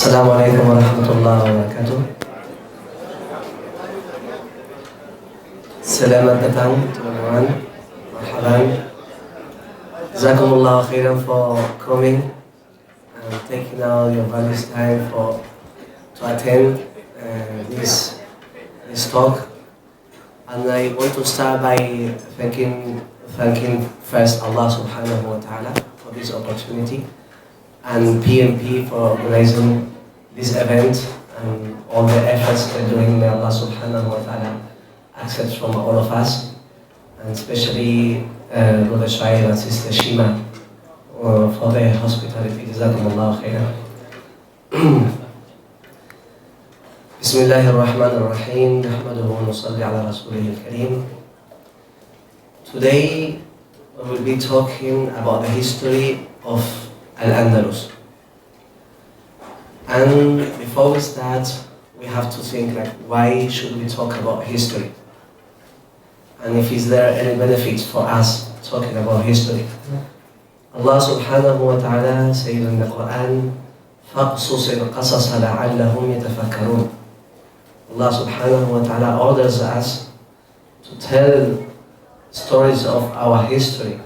Assalamualaikum warahmatullahi wabarakatuh. Selamat datang teman-teman. Marhaban. Jazakumullah khairan for coming and taking out your valuable time to attend this talk. And I want to start by thanking first Allah subhanahu wa ta'ala for this opportunity, and PMP for organizing this event and all the efforts they're doing. May Allah subhanahu wa ta'ala accept from all of us, and especially Brother Syeikh and Sister Shima for their hospitality. Jazakumullah khairan. Bismillahirrahmanirrahim. Nahmaduhu wa nusalli ala rasulihil kareem. Today we will be talking about the history of Al-Andalus. And before we start, we have to think why should we talk about history? And if is there any benefits for us talking about history? Allah subhanahu wa ta'ala says in the Quran, فَقْصُصِ الْقَصَصَ لَعَلَّهُمْ يَتَفَكَّرُونَ. Allah subhanahu wa ta'ala orders us to tell stories of our history,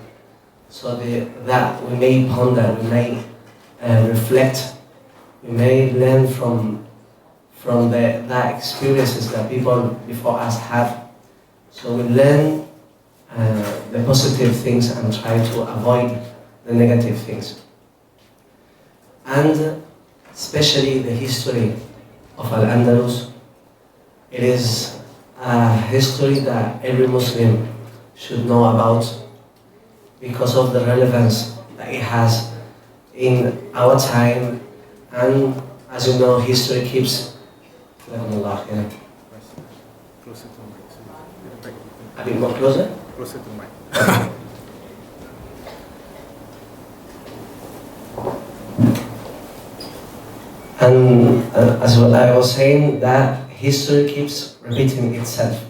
so that we may ponder, we may reflect, we may learn from the experiences that people before us have. So we learn the positive things and try to avoid the negative things. And especially the history of Al-Andalus, it is a history that every Muslim should know about, because of the relevance that it has in our time. And as you know, history keeps a bit more closer? Closer to mic. And as what I was saying, that history keeps repeating itself.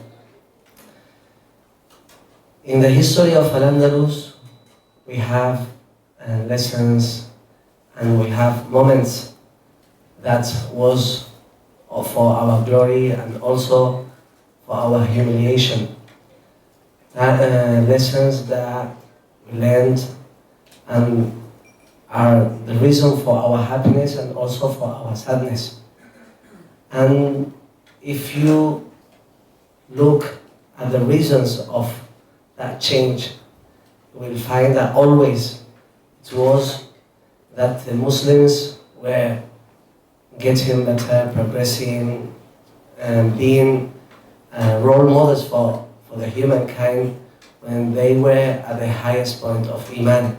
In the history of Al-Andalus, we have lessons and we have moments that was for our glory and also for our humiliation. Lessons that we learned and are the reason for our happiness and also for our sadness. And if you look at the reasons of that change, you will find that always it was that the Muslims were getting better, progressing, and being role models for the humankind when they were at the highest point of Iman.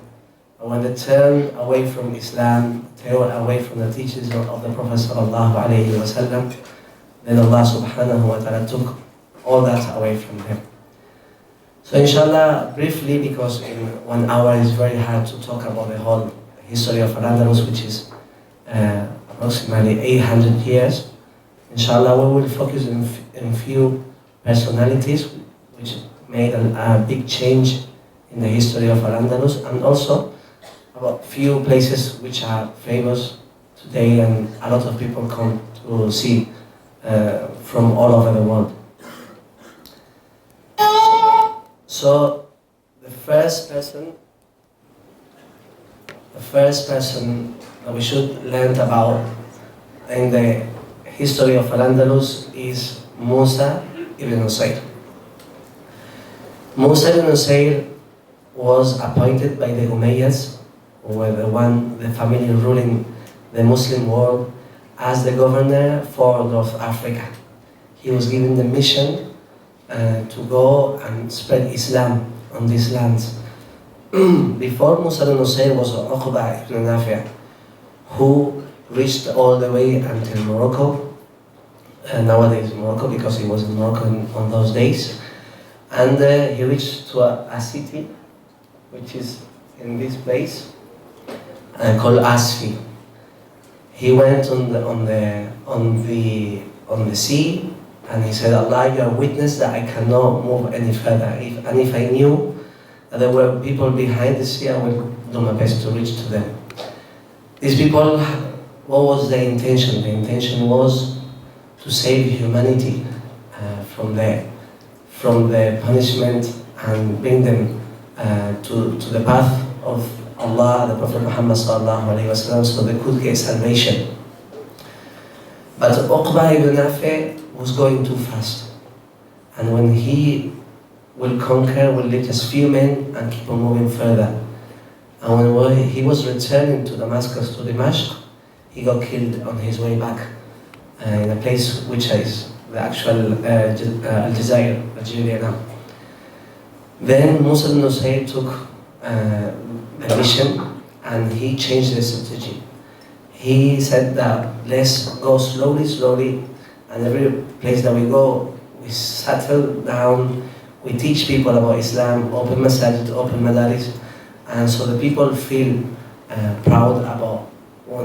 And when they turned away from Islam, turned away from the teachings of the Prophet sallallahu alaihi wasallam, then Allah subhanahu wa ta'ala took all that away from them. So inshallah, briefly, because in 1 hour it's very hard to talk about the whole history of Al-Andalus, which is approximately 800 years. Inshallah, we will focus in few personalities which made a big change in the history of Al-Andalus, and also about few places which are famous today and a lot of people come to see from all over the world. So the first person that we should learn about in the history of Al-Andalus is Musa ibn Nusayr. Musa ibn Nusayr was appointed by the Umayyads, who were the family ruling the Muslim world, as the governor for North Africa. He was given the mission to go and spread Islam on these lands. Before Musa ibn Nusayr was Uqba ibn Nafi', who reached all the way until Morocco, nowadays Morocco, because he was in Morocco on those days. And he reached to a city which is in this place called Asfi. He went on the sea, and he said, Allah, you are witness that I cannot move any further. If I knew that there were people behind the sea, I would do my best to reach to them. These people what was the intention? The intention was to save humanity from the punishment and bring them to the path of Allah, the Prophet Muhammad sallallahu alaihi wasallam, so they could get salvation. But Uqba ibn Nafi was going too fast, and when he will conquer, will lead just few men and keep on moving further. And when he was returning to Damascus, to Dimashq, he got killed on his way back in a place which is the actual Aljazair, Algeria now. Then Musa ibn Nusayr took the mission and he changed the strategy. He said that let's go slowly, and every place that we go, we settle down, we teach people about Islam, open masajid, open madaris, and so the people feel proud about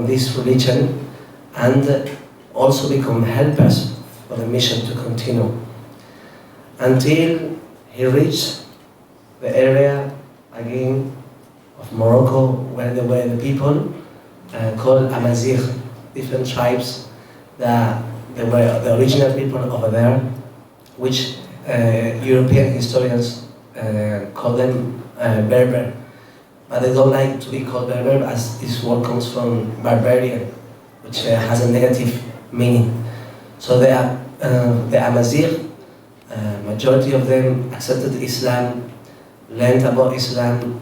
this religion and also become helpers for the mission to continue. Until he reached the area again of Morocco where there were the people called Amazigh, different tribes that they were the original people over there, which European historians call them Berber. But they don't like to be called Berber as this word comes from barbarian, which has a negative meaning. So they are the Amazigh, majority of them accepted Islam, learned about Islam,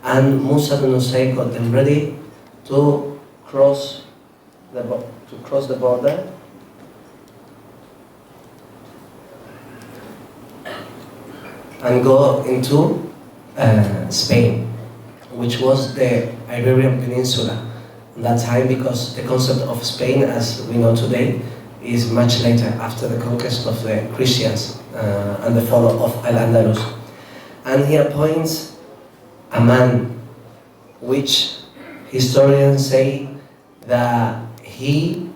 and Musa ibn Nusayr got them ready to cross the border and go into Spain, which was the Iberian Peninsula at that time, because the concept of Spain, as we know today, is much later, after the conquest of the Christians and the fall of Al-Andalus. And he appoints a man which historians say that he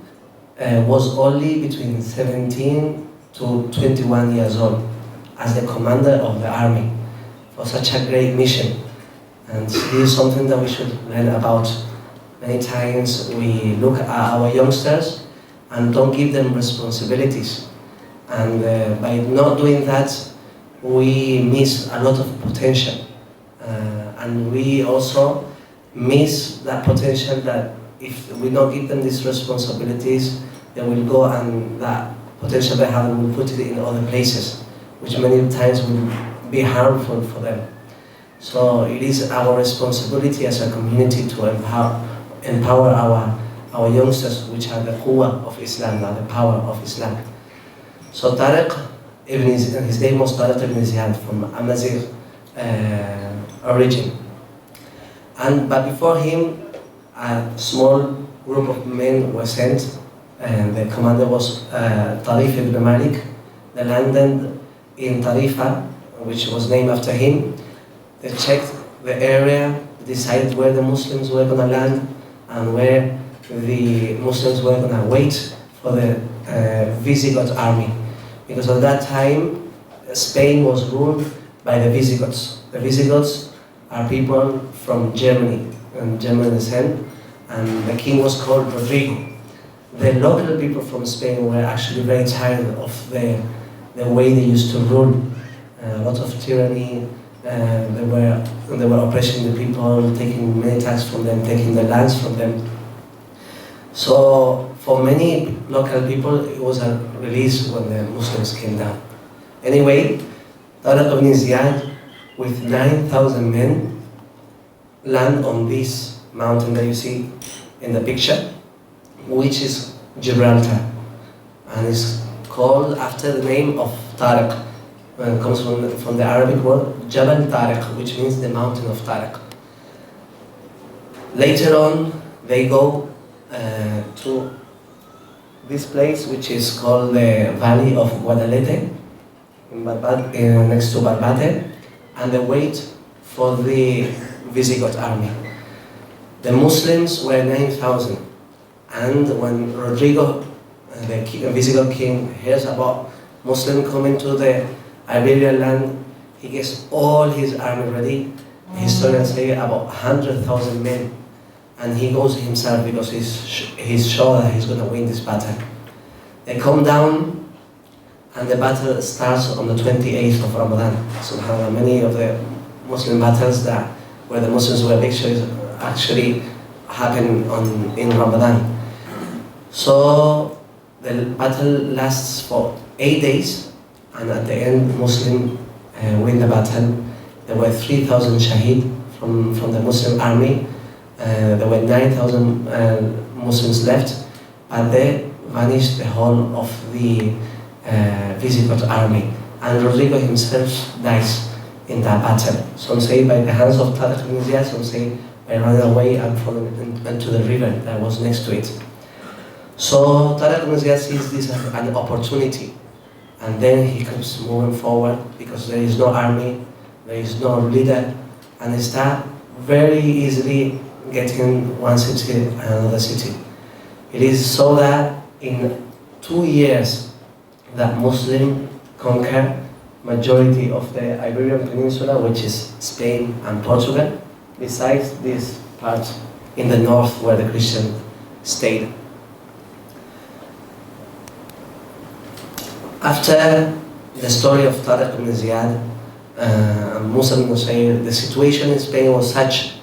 was only between 17 to 21 years old as the commander of the army for such a great mission. And this is something that we should learn about. Many times we look at our youngsters and don't give them responsibilities. And by not doing that, we miss a lot of potential. And we also miss that potential that if we don't give them these responsibilities, they will go and that potential they have will put it in other places, which many times will be harmful for them. So it is our responsibility as a community to empower our youngsters, which are the quwwah of Islam, the power of Islam. So Tariq, his name was Tariq ibn Ziyad, from Amazigh origin. But before him, a small group of men were sent, and the commander was Tarif ibn Malik. They landed in Tarifa, which was named after him. They checked the area, decided where the Muslims were going to land and where the Muslims were going to wait for the Visigoth army. Because at that time, Spain was ruled by the Visigoths. The Visigoths are people from Germany, and German descent, and the king was called Rodrigo. The local people from Spain were actually very tired of the way they used to rule. A lot of tyranny, they were oppressing the people, taking many taxes from them, taking the lands from them. So for many local people, it was a release when the Muslims came down. Anyway, Tariq ibn Ziyad with 9,000 men land on this mountain that you see in the picture, which is Gibraltar, and it's called after the name of Tariq. It comes from the Arabic word Jabal Tariq, which means the mountain of Tariq. Later on, they go to this place, which is called the Valley of Guadalete, next to Barbate, and they wait for the Visigoth army. The Muslims were 9,000, and when Rodrigo, the Visigoth king, hears about Muslims coming to the Iberian land, he gets all his army ready. Historians say about 100,000 men and he goes himself because he's sure that he's going to win this battle. They come down, and the battle starts on the 28th of Ramadan. SubhanAllah, many of the Muslim battles that where the Muslims were victorious actually happen in Ramadan. So the battle lasts for 8 days, and at the end, Muslims win the battle. There were 3,000 shaheed from the Muslim army. There were 9,000 Muslims left, but they vanished the whole of the Visigoth army. And Rodrigo himself dies in that battle. Some say by the hands of Tariq ibn Ziyad, some say by running away and falling into the river that was next to it. So Tariq ibn Ziyad sees this as an opportunity, and then he keeps moving forward because there is no army, there is no leader, and he starts very easily getting one city and another city. It is so that in 2 years that Muslims conquer majority of the Iberian Peninsula, which is Spain and Portugal, besides this part in the north where the Christian stayed. After the story of Tariq ibn Ziyad and Musa ibn Nusayr, the situation in Spain was such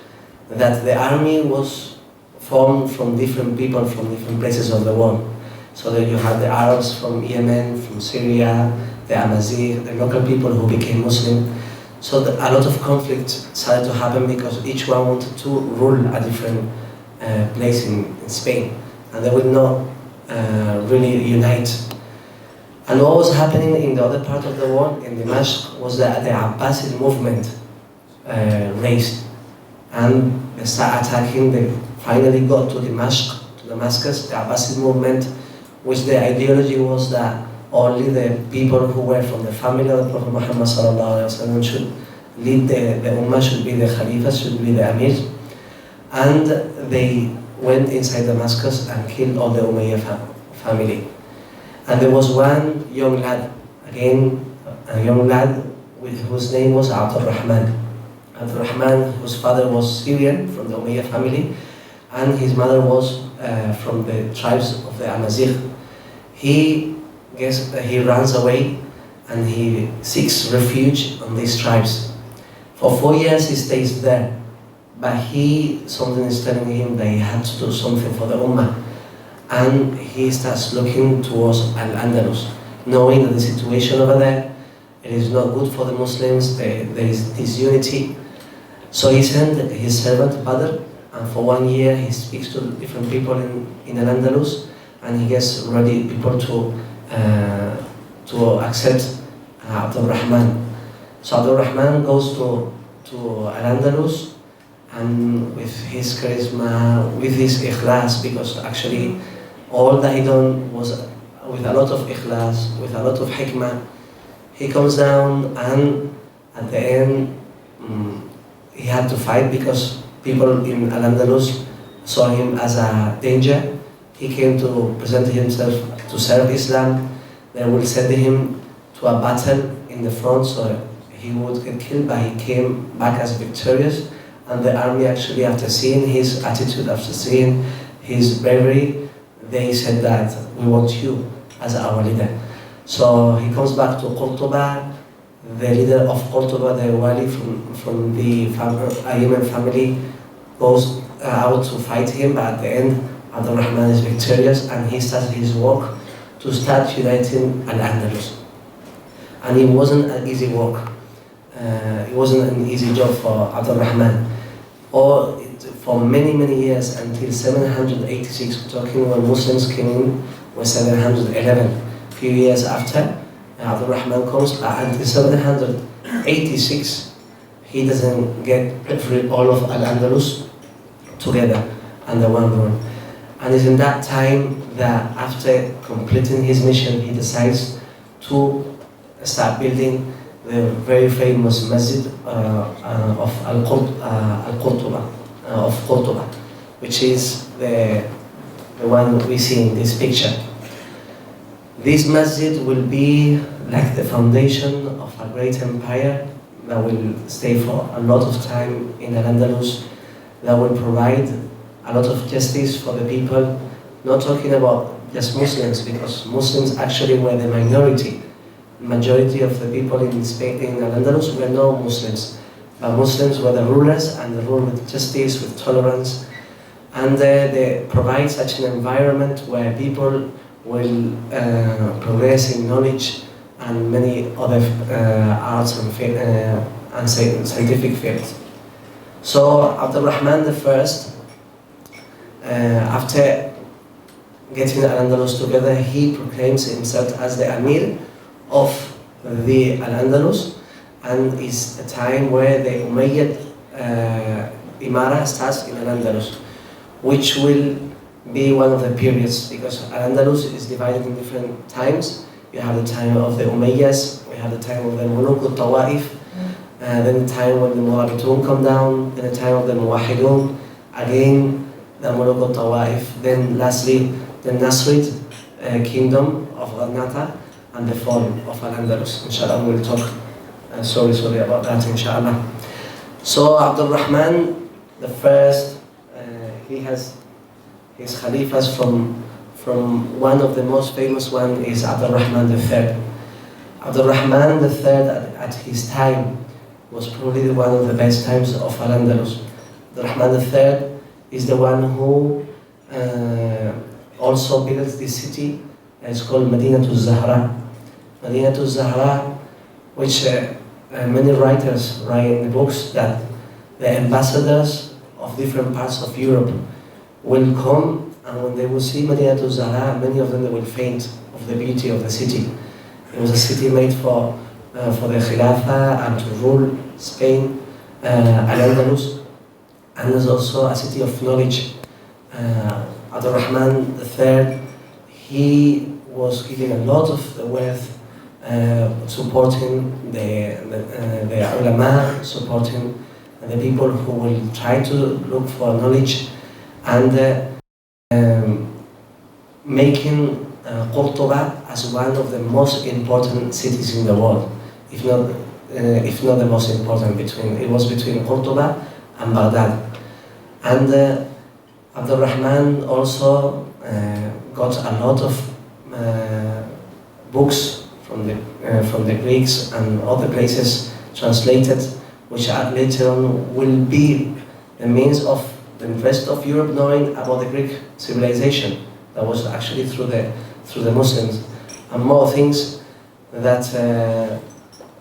that the army was formed from different people from different places of the world. So that you had the Arabs from Yemen, from Syria, the Amazigh, the local people who became Muslim. So a lot of conflict started to happen because each one wanted to rule a different place in Spain, and they would not really unite. And what was happening in the other part of the world, in Damascus, was that the Abbasid movement raised, and they started attacking. They finally got to Damascus, the Abbasid movement, which the ideology was that only the people who were from the family of the Prophet Muhammad ﷺ should lead the Ummah, should be the Khalifa, should be the Amir. And they went inside Damascus and killed all the Umayyad family. And there was one young lad, again, a young lad whose name was Abdul Rahman. Abdul Rahman, whose father was Syrian from the Umayyad family, and his mother was from the tribes of the Amazigh. He runs away and he seeks refuge on these tribes. For 4 years he stays there, but something is telling him that he had to do something for the Ummah. And he starts looking towards Al-Andalus, knowing that the situation over there, it is not good for the Muslims, there is disunity. So he sent his servant Badr, and for 1 year he speaks to different people in Al-Andalus, and he gets ready people to accept Abdul Rahman. So Abdul Rahman goes to Al-Andalus, and with his charisma, with his ikhlas, because actually all that he done was with a lot of ikhlas, with a lot of hikmah. He comes down, and at the end he had to fight because people in Al-Andalus saw him as a danger. He came to present himself to serve Islam. They will send him to a battle in the front, so he would get killed, but he came back as victorious. And the army actually, after seeing his attitude, after seeing his bravery, they said that we want you as our leader. So he comes back to Qurtuba. The leader of Qurtuba, the wali from the Ayman family, goes out to fight him, but at the end, Abdul Rahman is victorious, and he starts his work to start uniting Al-Andalus. And it wasn't an easy work. It wasn't an easy job for Abdul Rahman. For many, many years, until 786, we're talking when Muslims came in, was 711. A few years after, Abdul Rahman comes, until 786, he doesn't get all of Al-Andalus together under one rule. And it's in that time that after completing his mission, he decides to start building the very famous masjid of Qurtuba, which is the one we see in this picture. This masjid will be like the foundation of a great empire that will stay for a lot of time in Al-Andalus, that will provide a lot of justice for the people, not talking about just Muslims, because Muslims actually were the minority. Majority of the people in Spain, in Al-Andalus, were no Muslims. But Muslims were the rulers, and they ruled with justice, with tolerance, and they provide such an environment where people will progress in knowledge and many other arts and scientific fields. So Abdul Rahman I, after getting Al-Andalus together, he proclaims himself as the Amir of the Al-Andalus, and is a time where the Umayyad Imara starts in Al-Andalus, which will be one of the periods, because Al-Andalus is divided in different times. You have the time of the Umayyads, we have the time of the Muluk al-Tawa'if, then the time when the Murabitun come down, then the time of the Muwahidun, again the Muluk al-Tawa'if, then lastly the Nasrid kingdom of Gharnata, and the fall of Al-Andalus. Inshallah, we'll talk. Sorry about that, inshallah. So Abdul Rahman the first, he has his Khalifas from one of the most famous one is Abdul Rahman III. Abdul Rahman III at his time was probably one of the best times of Al-Andalus. Abdul Rahman III is the one who also built this city. It's called Madinatul Zahra. Madinatul Zahra, which many writers write in the books that the ambassadors of different parts of Europe will come, and when they will see Madinatul Zahra, many of them they will faint of the beauty of the city. It was a city made for the Khilafah and to rule Spain, Al-Andalus, and it's also a city of knowledge. Abdul Rahman III, he was given a lot of the wealth, supporting the ulama, supporting the people who will try to look for knowledge, and making Cordoba as one of the most important cities in the world, if not the most important. It was between Cordoba and Baghdad. And Abdul Rahman also got a lot of books from the Greeks and other places translated, which later on will be the means of the rest of Europe knowing about the Greek civilization that was actually through the Muslims, and more things that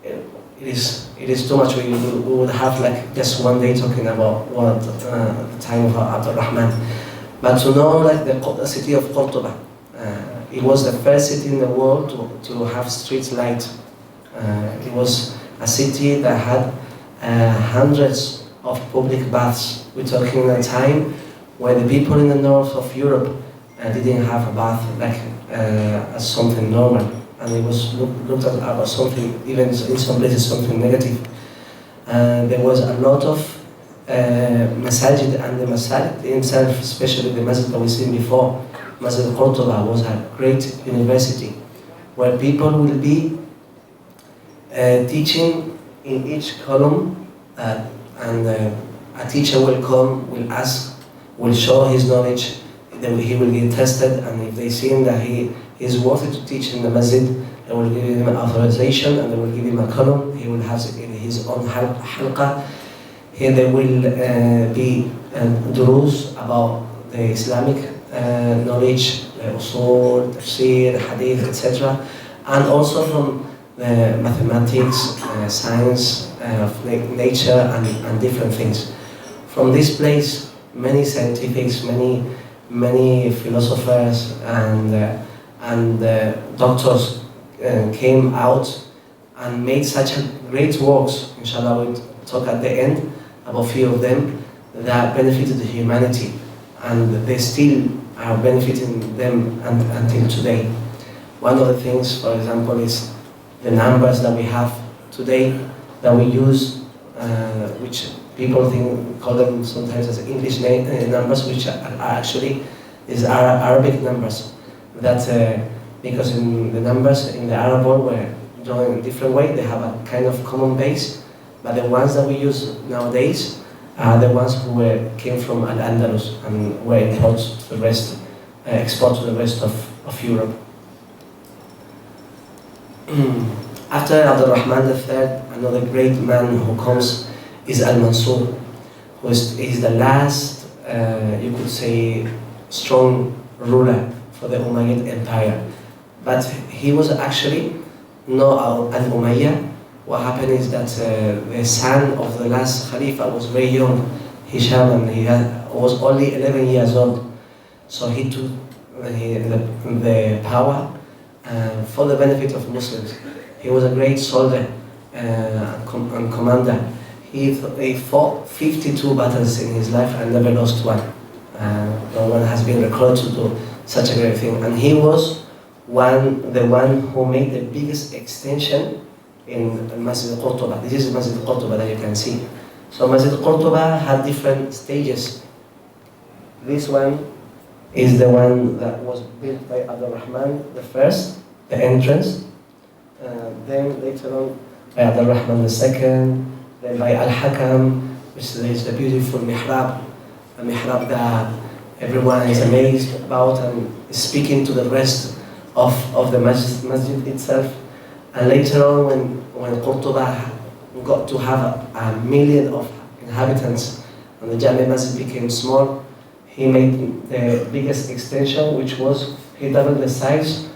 it is too much. We would have like just one day talking about what the time of Abdul Rahman, but to know like the city of Cordoba. It was the first city in the world to have street light. It was a city that had hundreds of public baths. We're talking a time where the people in the north of Europe didn't have a bath like as something normal, and it was looked at as something, even in some places, something negative. There was a lot of masajid, and the masajid himself, especially the masjid that we've seen before, Masjid Cordoba, was a great university where people will be teaching in each column, and a teacher will come, will ask, will show his knowledge, then he will get tested, and if they see that he is worthy to teach in the masjid, they will give him an authorization, and they will give him a column. He will have his own halqa. Here there will be durus about the Islamic knowledge, usul, tafsir, hadith, etc. And also from mathematics, science, of nature, and different things. From this place, many scientifics, many philosophers and doctors came out and made such great works. Inshallah, we'll talk at the end about a few of them that benefited humanity, and they still are benefiting them until today. One of the things, for example, is the numbers that we have today that we use, which people call them sometimes as English numbers, which are actually Arabic numbers. That because in the numbers in the Arab world were drawn in a different way, they have a kind of common base, but the ones that we use nowadays are the ones who came from Al-Andalus and were imported to the rest, export to the rest of Europe. After Abdurrahman III, another great man who comes is Al-Mansur, who is the last, you could say, strong ruler for the Umayyad Empire. But he was actually not an Umayyad. What happened is that the son of the last Khalifa was very young, Hisham, and he was only 11 years old. So he took the power for the benefit of Muslims. He was a great soldier and commander. He fought 52 battles in his life and never lost one. No one has been recorded to do such a great thing. And he was the one who made the biggest extension in Masjid al-Qurtuba. This is Masjid al-Qurtuba that you can see. So Masjid al-Qurtuba had different stages. This one is the one that was built by Abdurrahman I, the entrance. Then later on by Abdurrahman II, then by Al-Hakam, which is the beautiful mihrab, a mihrab that everyone is amazed about and is speaking to the rest of the masjid itself. And later on, when Qurtuba got to have a million of inhabitants and the Jami Masjid became small, he made the biggest extension, which was he doubled the size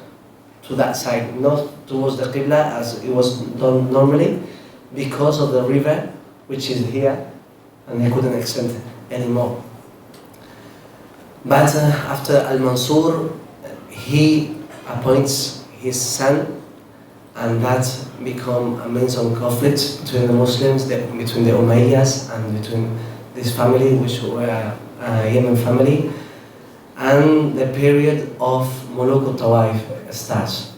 to that side, not towards the Qibla as it was done normally, because of the river, which is here, and he couldn't extend it anymore. But after Al-Mansur, he appoints his son, and that become a means of conflict between the Muslims, between the Umayyads and between this family, which were a Yemen family, and the period of Muluk al-Tawaif starts.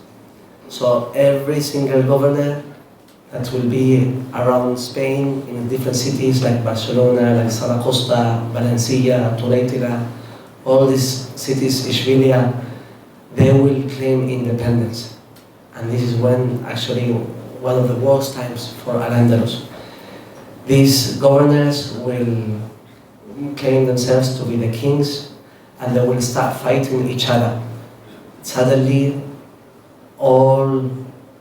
So every single governor that will be around Spain in different cities like Barcelona, like Zaragoza, Valencia, Toledo, all these cities, Ishbilia, they will claim independence. And this is when actually one of the worst times for Al-Andalus. These governors will claim themselves to be the kings, and they will start fighting each other. Suddenly, all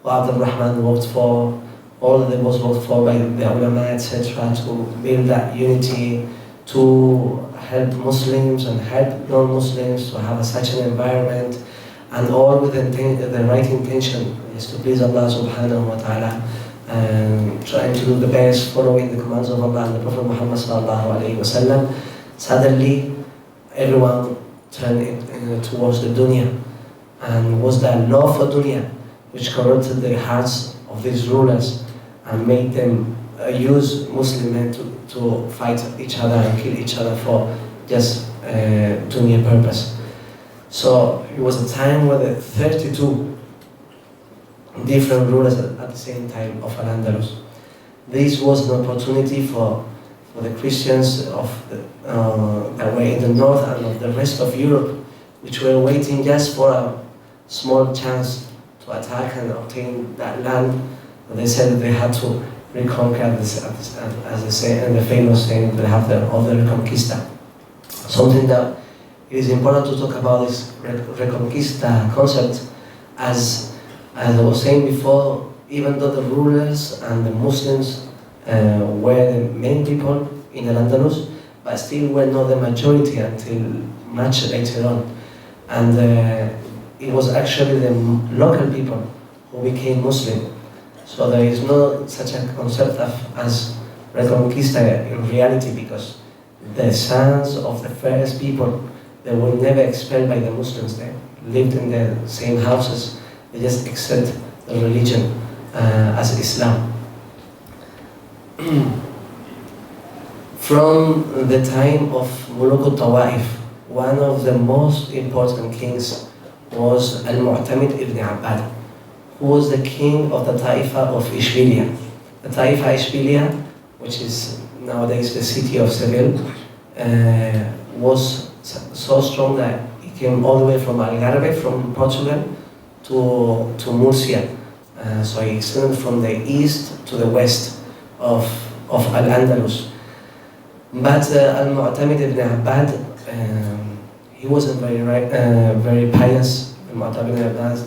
what Abdul-Rahman worked for, all that was worked for by the ulama, etc., to build that unity, to help Muslims and help non-Muslims to have such an environment, and all with the right intention is to please Allah subhanahu wa ta'ala, and trying to do the best, following the commands of Allah and the Prophet Muhammad sallallahu alayhi wa sallam. Suddenly, everyone turned towards the dunya, and was that love for dunya which corrupted the hearts of these rulers and made them use Muslim men to fight each other and kill each other for just dunya purpose. So it was a time where the 32 different rulers at the same time of Al-Andalus. This was an opportunity for the Christians that were in the north and of the rest of Europe, which were waiting just for a small chance to attack and obtain that land. And they said that they had to reconquer this, as they say, and the famous saying, they have the Reconquista. Something that it is important to talk about this Reconquista concept, as I was saying before, even though the rulers and the Muslims were the main people in Al-Andalus, but still were not the majority until much later on. And it was actually the local people who became Muslim. So there is no such a concept as Reconquista in reality, because the sons of the first people, they were never expelled by the Muslims. They lived in the same houses. They just accept the religion as Islam. From the time of Muluk al-Tawaif, one of the most important kings was Al-Mu'tamid ibn Abbad, who was the king of the Taifa of Ishbilia. The Taifa Ishbilia, which is nowadays the city of Seville, was so strong that it came all the way from Algarve, from Portugal, to Murcia. So he extended from the east to the west of Al-Andalus. But Al-Mu'tamid ibn Abbad, he wasn't very pious. Al-Mu'tamid ibn Abbad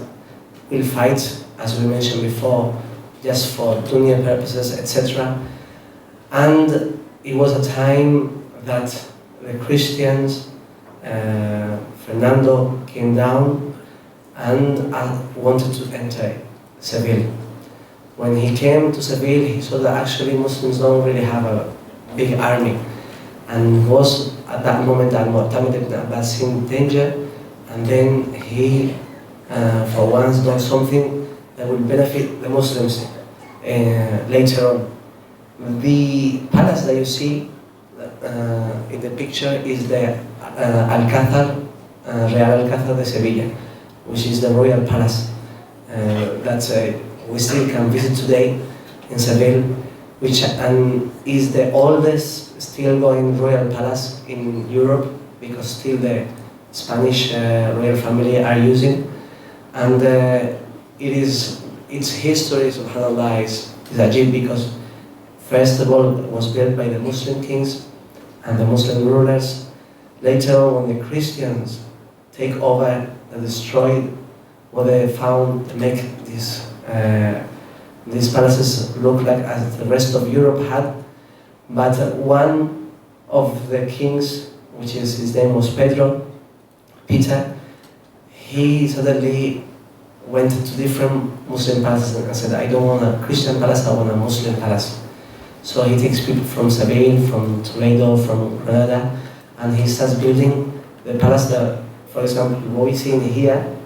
will fight, as we mentioned before, just for dunya purposes, etc. And it was a time that the Christians, Fernando came down and wanted to enter Seville. When he came to Seville, he saw that actually Muslims don't really have a big army. And was at that moment Al-Mu'tamid ibn Abbas in danger, and then he, for once, done something that will benefit the Muslims later on. The palace that you see in the picture is the Alcázar, Real Alcázar de Sevilla, which is the royal palace that we still can visit today in Seville, which is the oldest still going royal palace in Europe, because still the Spanish royal family are using. And its history, subhanAllah, is ajib, because first of all it was built by the Muslim kings and the Muslim rulers. Later on, when the Christians take over and destroy what they found, to make these palaces look like as the rest of Europe had. But one of the kings, which is his name was Peter, he suddenly went to different Muslim palaces and said, I don't want a Christian palace, I want a Muslim palace. So he takes people from Seville, from Toledo, from Granada, and he starts building the palace that, for example, what we see in here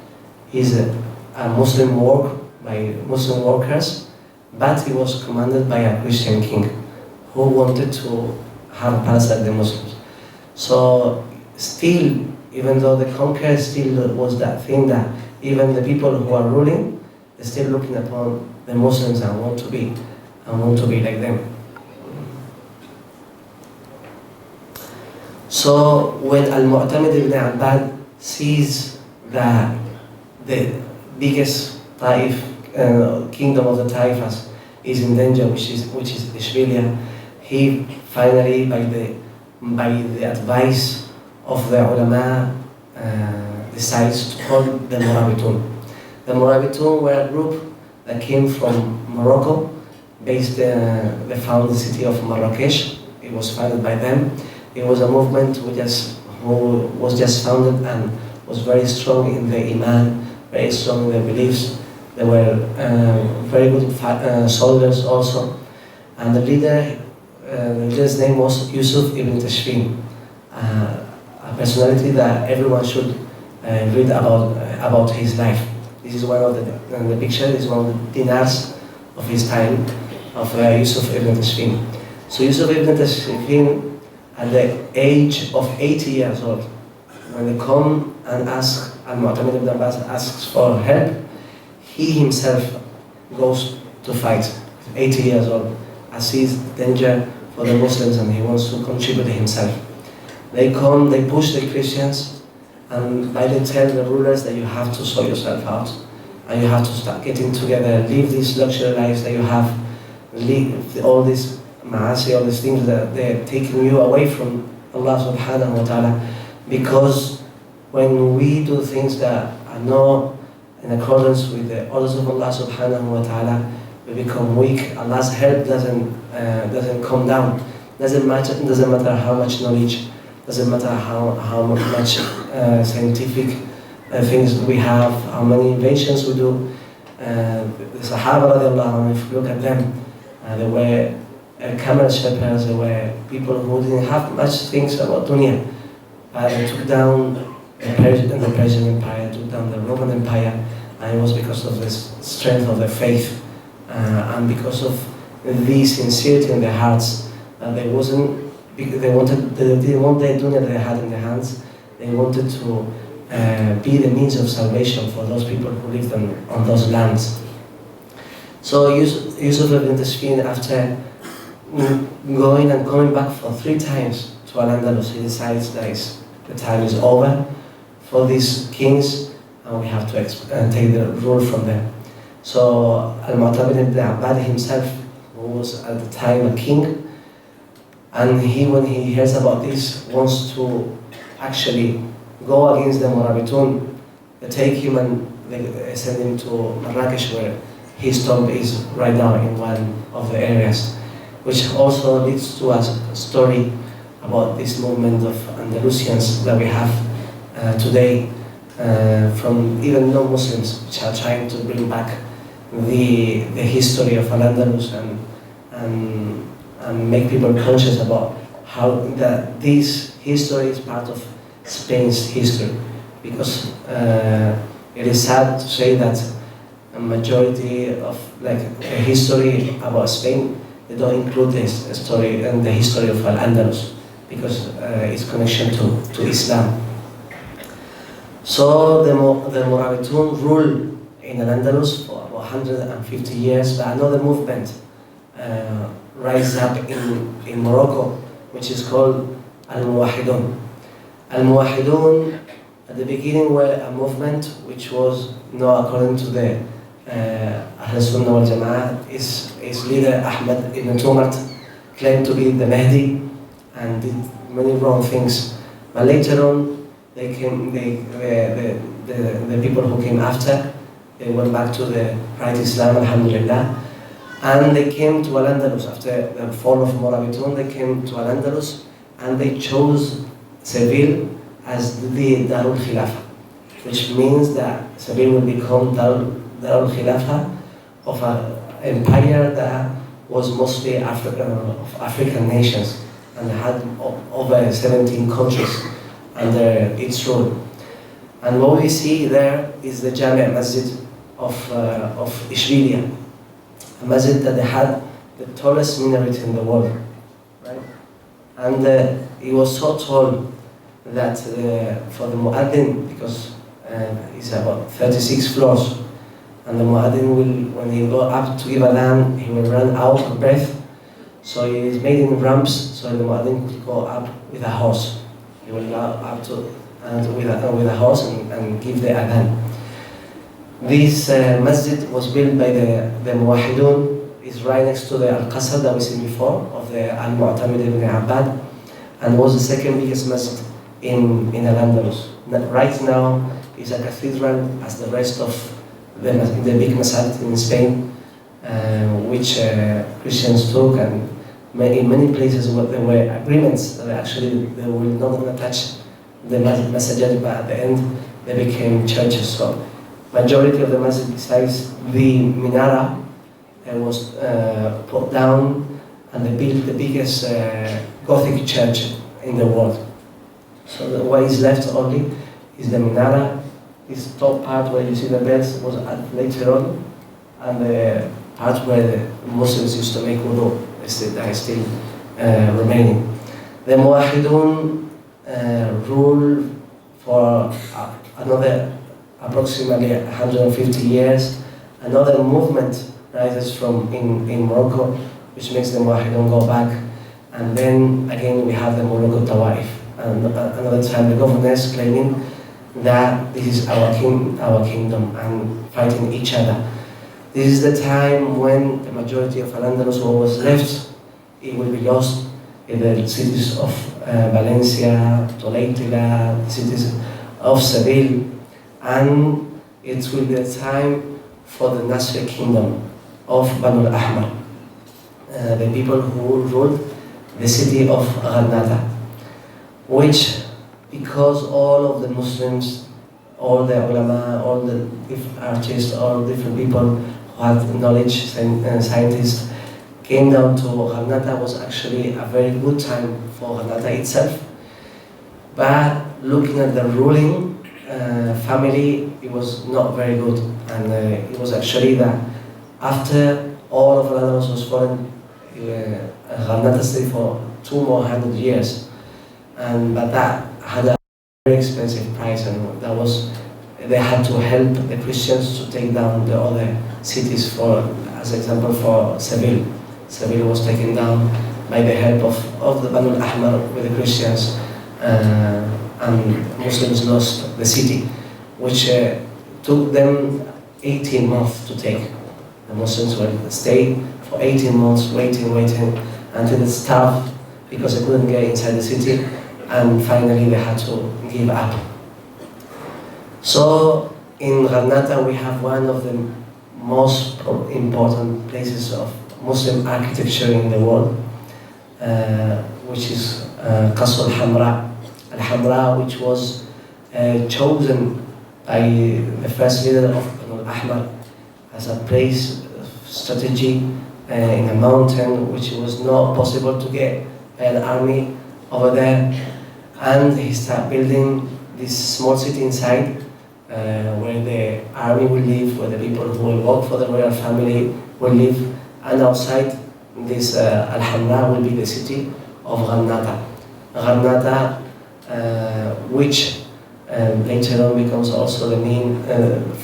is a Muslim work by Muslim workers, but it was commanded by a Christian king who wanted to have a palace like the Muslims. So still, even though the conqueror still was that thing that even the people who are ruling, they're still looking upon the Muslims and want to be like them. So when Al-Mu'tamid ibn Abbad sees that the biggest kingdom of the Taifas is in danger, which is Ishbilia, he finally, by the advice of the ulama, decides to call the Morabitun. The Morabitun were a group that came from Morocco, they found the city of Marrakesh. It was founded by them. It was a movement who was just founded and was very strong in the Iman, very strong in their beliefs. They were very good soldiers also. And the leader's name was Yusuf ibn Tashfin, a personality that everyone should read about his life. This is one of the picture is one of the dinars of his time, of Yusuf ibn Tashfin. So Yusuf ibn Tashfin, at the age of 80 years old, when they come and ask, Al-Mu'tamid ibn Abbas asks for help, he himself goes to fight, 80 years old, as sees danger for the Muslims and he wants to contribute himself. They come, they push the Christians, and by they tell the rulers that you have to sort yourself out, and you have to start getting together, live these luxury lives that you have, leave all this ma'asi, all these things that they're taking you away from Allah subhanahu wa ta'ala. Because when we do things that are not in accordance with the orders of Allah subhanahu wa ta'ala, we become weak. Allah's help doesn't come down. Doesn't matter how much knowledge, doesn't matter how much scientific things we have, how many inventions we do. The Sahaba radiallahu anhu, if you look at them, they were camel shepherds, they were people who didn't have much things about dunya. They took down the Persian Empire, took down the Roman Empire, and it was because of the strength of their faith and because of the sincerity in their hearts. They wanted the dunya that they had in their hands. They wanted to be the means of salvation for those people who lived on those lands. So Yusuf ibn Tashfin, after going and coming back for 3 times to Al-Andalus, he decides that the time is over for these kings and we have to take the rule from them. So Al-Mu'tamid ibn Abbad himself, who was at the time a king, And he, when he hears about this, wants to actually go against the Morabitun. They take him and they send him to Marrakesh, where his tomb is right now in one of the areas, which also leads to a story about this movement of Andalusians that we have today, from even non-Muslims, which are trying to bring back the history of Al-Andalus and make people conscious about how that this history is part of Spain's history. Because it is sad to say that a majority of the history about Spain, they don't include this story and the history of Al-Andalus, because its connection to Islam. So the Morabitun ruled in Al-Andalus for about 150 years, but another movement rise up in Morocco, which is called Al-Muwahidun. Al-Muwahidun at the beginning were a movement which was not according to the Ahl Sunnah wal Jama'ah. Its leader Ahmed ibn Tumart claimed to be the Mahdi and did many wrong things. But later on, they came, the people who came after, they went back to the right Islam, alhamdulillah, and they came to Al-Andalus after the fall of Morabitun. They came to Al-Andalus and they chose Seville as the Darul Khilafah, which means that Seville will become Darul Khilafah of an empire that was mostly of African nations and had over 17 countries under its rule. And what we see there is the Jami' Masjid of Ishbiliya, a masjid that they had the tallest minaret in the world, right? And it was so tall that for the muaddin, because it's about 36 floors, and the muaddin will, when he go up to give adhan, he will run out of breath. So it is made in ramps, so the muaddin could go up with a horse. He will go up to with a horse and give the adhan. This masjid was built by the Muwahidun. It's right next to the Al-Qasr that we seen before of the Al-Mu'tamid ibn Abbad, and was the second biggest masjid in Al-Andalus. Right now is a cathedral as the rest of the big masajid in Spain, which Christians took, and in many places there were agreements that actually they were not going to touch the masajid, but at the end they became churches. So majority of the masjid, besides the minara, was put down, and they built the biggest Gothic church in the world. So what is left only is the minara. This top part where you see the bells was added later on, and the part where the Muslims used to make wudu that is still remaining. The Muwahidun rule for another approximately 150 years. Another movement rises from in Morocco, which makes the Muwahidun go back, and then again we have the Morocco Tawaif. And another time the governors claiming that this is our kingdom, and fighting each other. This is the time when the majority of Al-Andalus, what was left, it will be lost in the cities of Valencia, Tolentila, the cities of Seville, and it will be the time for the Nasr kingdom of Banu al-Ahmar, the people who ruled the city of Granada, which, because all of the Muslims, all the ulama, all the artists, all different people who had knowledge, scientists, came down to Granada, was actually a very good time for Granada itself. But looking at the ruling family, it was not very good. And it was actually that after all of Al-Andalus was fallen, Granada stayed for 200 years. But that had a very expensive price, and that was, they had to help the Christians to take down the other cities. For, as example, for Seville. Seville was taken down by the help of the Banu al-Ahmar with the Christians, and Muslims lost the city, which took them 18 months to take. The Muslims will stay for 18 months waiting until it starved because they couldn't get inside the city, and finally they had to give up. So in Granada we have one of the most important places of Muslim architecture in the world, which is Qasr al-Hamra, which was chosen by the first leader of Banu al-Ahmar as a place of strategy in a mountain which was not possible to get by an army over there. And he started building this small city inside where the army will live, where the people who will work for the royal family will live, and outside this Al-Hamra will be the city of Granada. Granada, which later on becomes also the name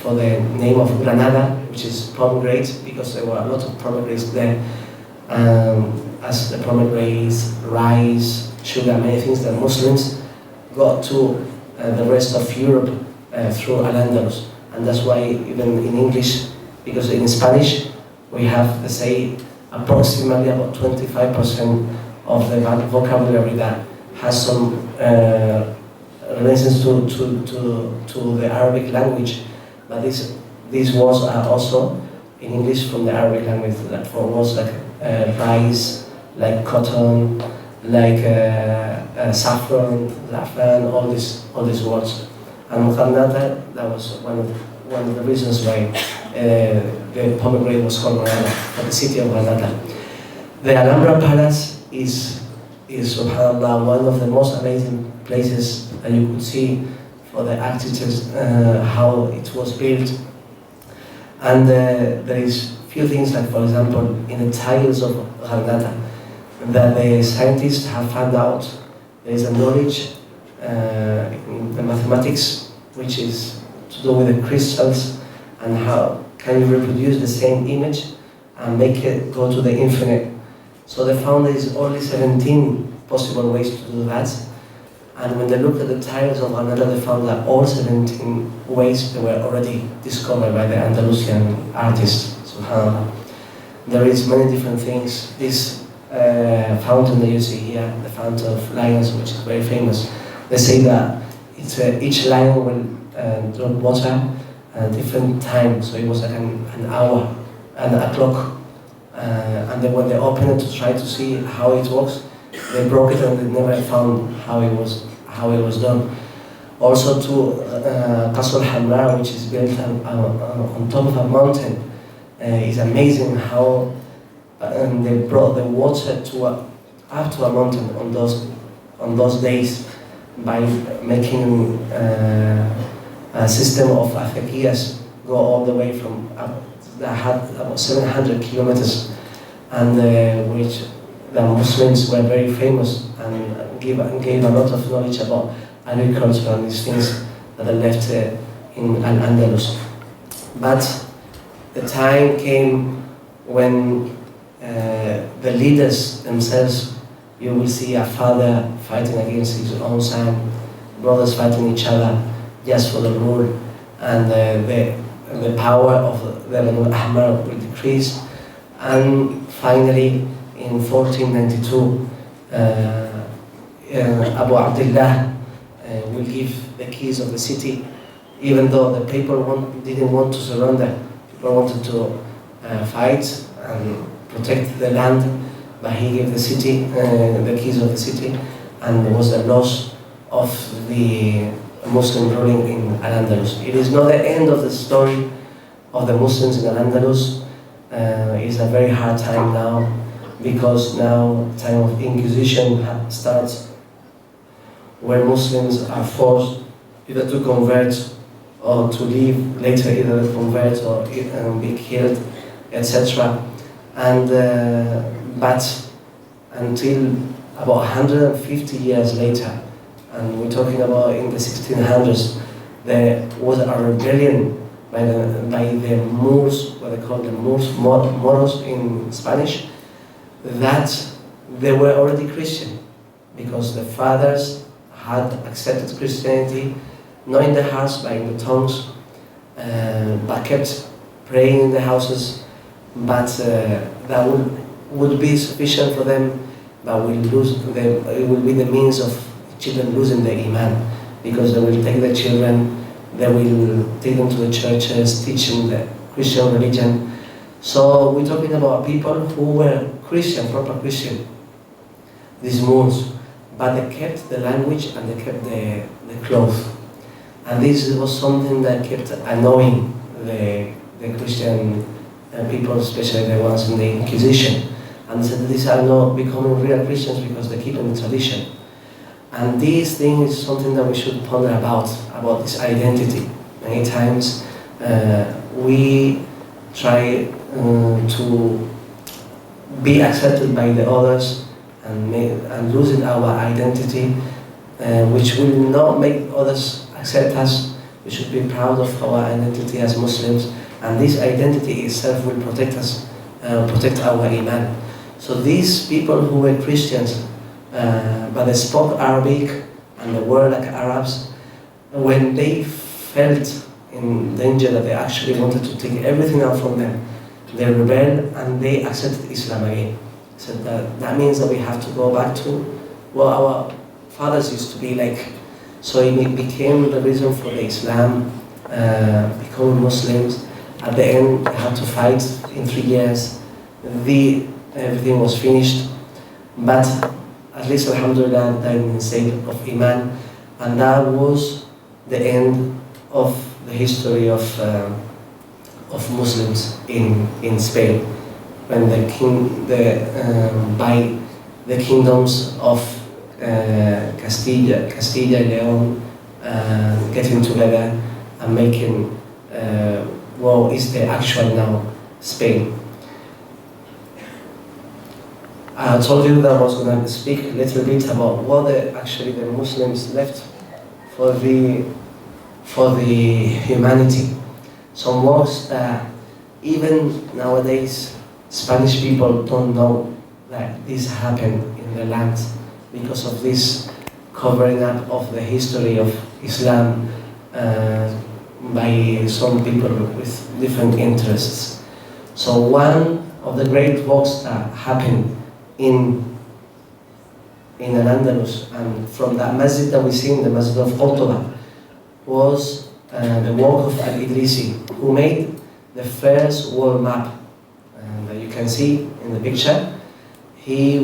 for the name of Granada, which is pomegranate, because there were a lot of pomegranates there, as the pomegranates, rice, sugar, many things that Muslims got to the rest of Europe through Al-Andalus. And that's why even in English, because in Spanish we have, let's say, approximately about 25% of the vocabulary that has some relations to the Arabic language, but these words are also in English from the Arabic language, like for words like rice, like cotton, like saffron, all these words. And Granada, that was one of the reasons why the pomegranate was called Granada, for the city of Granada. The Alhambra Palace is subhanallah one of the most amazing places that you could see for the architects, how it was built. And there is few things, like for example in the tiles of Granada, that the scientists have found out there is a knowledge in the mathematics which is to do with the crystals and how can you reproduce the same image and make it go to the infinite. So they found there is only 17 possible ways to do that. And when they looked at the tiles of Granada, they found that all 17 ways they were already discovered by the Andalusian artists. SubhanAllah. There is many different things. This fountain that you see here, the Fountain of Lions, which is very famous, they say that it's, each lion will drink water at a different time. So it was like an hour and a clock. And then when they opened it to try to see how it works, they broke it and they never found how it was done. Also to Qasr al-Hamra, which is built on top of a mountain, is amazing how they brought the water up to a mountain on those days by making a system of athletes go all the way from that had about 700 kilometers, and which the Muslims were very famous and gave a lot of knowledge about agriculture and these things that are left in Al-Andalus. But the time came when the leaders themselves, you will see a father fighting against his own son, brothers fighting each other just for the rule, and the power of the Banu al-Ahmar will decrease. And finally, in 1492, Abu Abdullah will give the keys of the city, even though the people didn't want to surrender. People wanted to fight and protect the land, but he gave the city, the keys of the city, and there was a loss of the Muslim ruling in Al-Andalus. It is not the end of the story of the Muslims in Al-Andalus. It's a very hard time now, because now time of Inquisition starts, where Muslims are forced either to convert or to leave, later either convert or be killed, etc. And but until about 150 years later, and we're talking about in the 1600s, there was a rebellion by the Moors, what they call the Moros in Spanish, that they were already Christian, because the fathers had accepted Christianity, not in their hearts but in the tongues, but kept praying in the houses. But that would be sufficient for them but it will be the means of children losing their iman, because they will take the children, they will take them to the churches, teach them the Christian religion. So we're talking about people who were Christian, proper Christian, these Moors, but they kept the language and they kept the clothes. And this was something that kept annoying the Christian people, especially the ones in the Inquisition. And they said these are not becoming real Christians because they keep in the tradition. And this thing is something that we should ponder about this identity. Many times we try to be accepted by the others and losing our identity, which will not make others accept us. We should be proud of our identity as Muslims, and this identity itself will protect us, protect our iman. So these people who were Christians, but they spoke Arabic and they were like Arabs, when they felt in danger that they actually wanted to take everything out from them, they rebelled and they accepted Islam again. So that means that we have to go back to what our fathers used to be like. So it became the reason for the Islam becoming Muslims. At the end, they had to fight in 3 years. Everything was finished, but at least Alhamdulillah, died in the state of Iman, and that was the end of the history of Muslims in Spain, when by the kingdoms of Castilla and Leon getting together and making what is the actual now Spain. I told you that I was going to speak a little bit about what actually the Muslims left for the humanity. Some works that even nowadays Spanish people don't know that this happened in the land because of this covering up of the history of Islam by some people with different interests. So one of the great works that happened in Al-Andalus, and from that masjid that we see in the Masjid of Cordoba, was the work of Idrissi, who made the first world map that you can see in the picture. He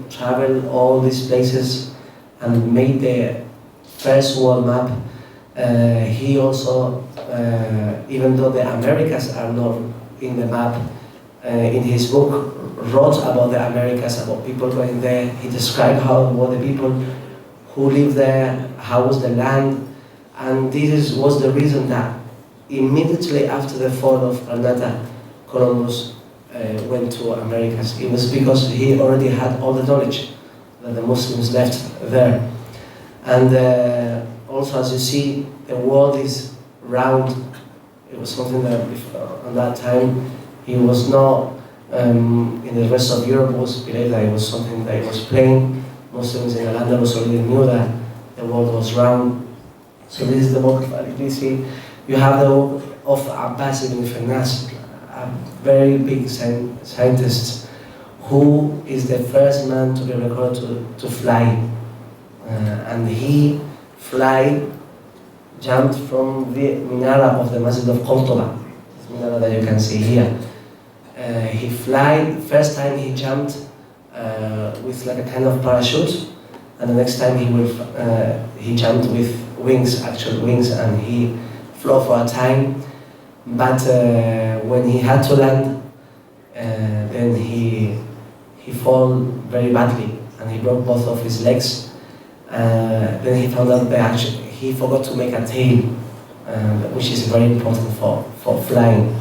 traveled all these places and made the first world map. He also, even though the Americas are not in the map, in his book wrote about the Americas, about people going there. He described how were the people who lived there, how was the land, and this was the reason that immediately after the fall of Granada, Columbus went to Americas. It was because he already had all the knowledge that the Muslims left there. And also, as you see, the world is round. It was something that at that time he was not, in the rest of Europe was believed that it was something that was plain. Muslims in Al-Andalus already knew that the world was round. So this is the work of Idrissi. You have the work of Abbas ibn Firnas, a very big scientist, who is the first man to be recorded to fly. And he jumped from the minara of the Masjid of Cordoba, this minara that you can see here. He first time he jumped with like a kind of parachute, and the next time he jumped with wings, actual wings, and he flew for a time. But when he had to land, then he fell very badly, and he broke both of his legs. Then he found out that he forgot to make a tail, which is very important for flying.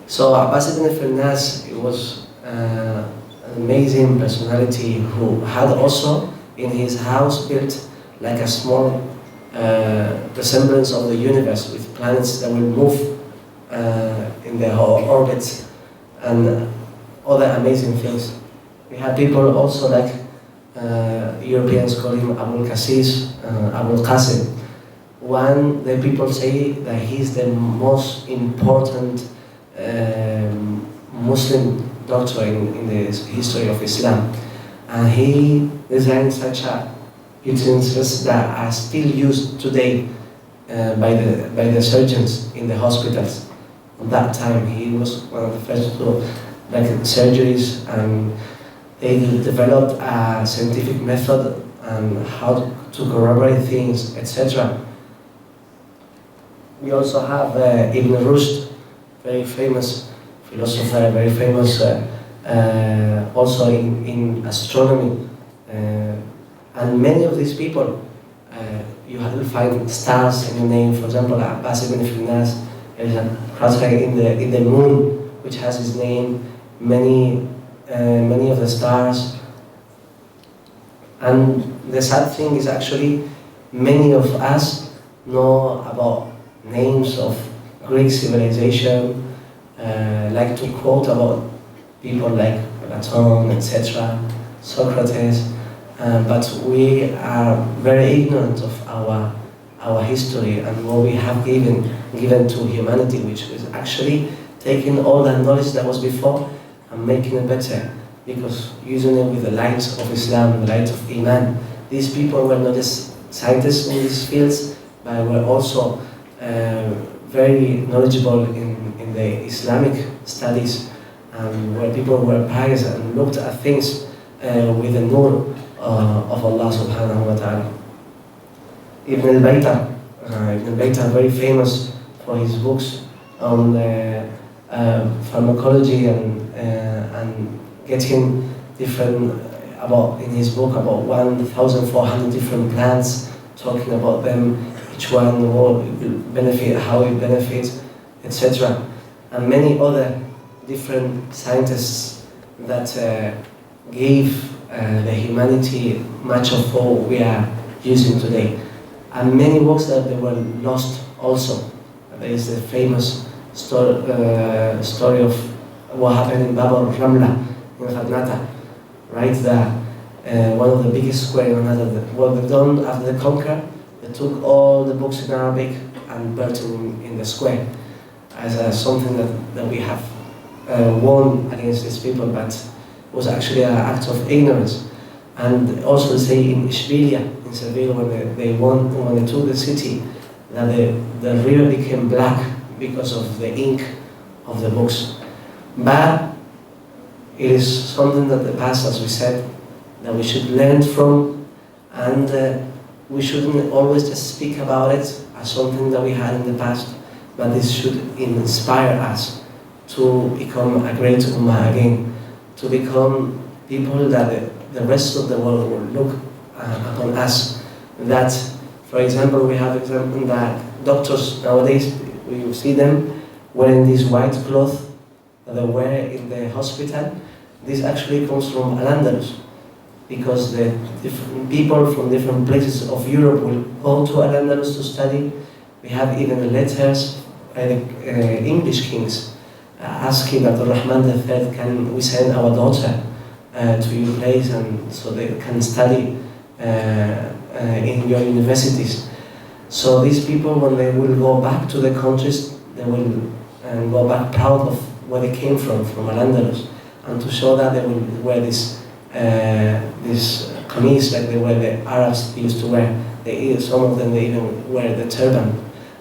So Abbas ibn Firnas was an amazing personality who had also in his house built like a small resemblance of the universe with planets that will move in their orbits and other amazing things. We have people also like Europeans call him Abul Qasim. The people say that he's the most important Muslim doctor in the history of Islam. And he designed such utensils that are still used today by the surgeons in the hospitals. At that time, he was one of the first to do surgeries, and they developed a scientific method and how to corroborate things, etc. We also have Ibn Rushd, very famous philosopher, very famous also in astronomy. And many of these people, you will find stars in the name. For example, Abbas ibn Firnas, there is a crater in the moon which has his name. Many of the stars. And the sad thing is actually many of us know about names of Greek civilization, like to quote about people like Plato, etc., Socrates, but we are very ignorant of our history and what we have given to humanity, which is actually taking all that knowledge that was before and making it better, because using it with the light of Islam, the light of Iman. These people were not just scientists in these fields, but were also very knowledgeable in the Islamic studies, where people were pious and looked at things with the nur of Allah subhanahu wa ta'ala. Ibn al-Bayta, very famous for his books on pharmacology and getting different, in his book about 1,400 different plants, talking about them, each one will benefit, how it benefits, etc. And many other different scientists that gave the humanity much of what we are using today. And many works that they were lost also. There is the famous story of what happened in Bab al-Ramla in Gharnata, right there. One of the biggest squares in Gharnata. What they've done after the conquer, they took all the books in Arabic and burnt them in the square as something that we have won against these people, but it was actually an act of ignorance. And also say in Ishbilia, in Seville, when they took the city, that the river became black because of the ink of the books. But it is something that the past, as we said, that we should learn from, and we shouldn't always just speak about it as something that we had in the past, but this should inspire us to become a great ummah again, to become people that the rest of the world will look upon us. That, for example, we have example that doctors nowadays, we see them wearing this white cloth that they wear in the hospital. This actually comes from Al-Andalus, because the different people from different places of Europe will go to Al-Andalus to study. We have even letters by the English kings asking Abdul Rahman III, can we send our daughter to your place, and so they can study in your universities. So these people, when they will go back to the countries, they will go back proud of where they came from Al-Andalus, and to show that they will wear this qamis like the Arabs used to wear. Some of them, they even wear the turban,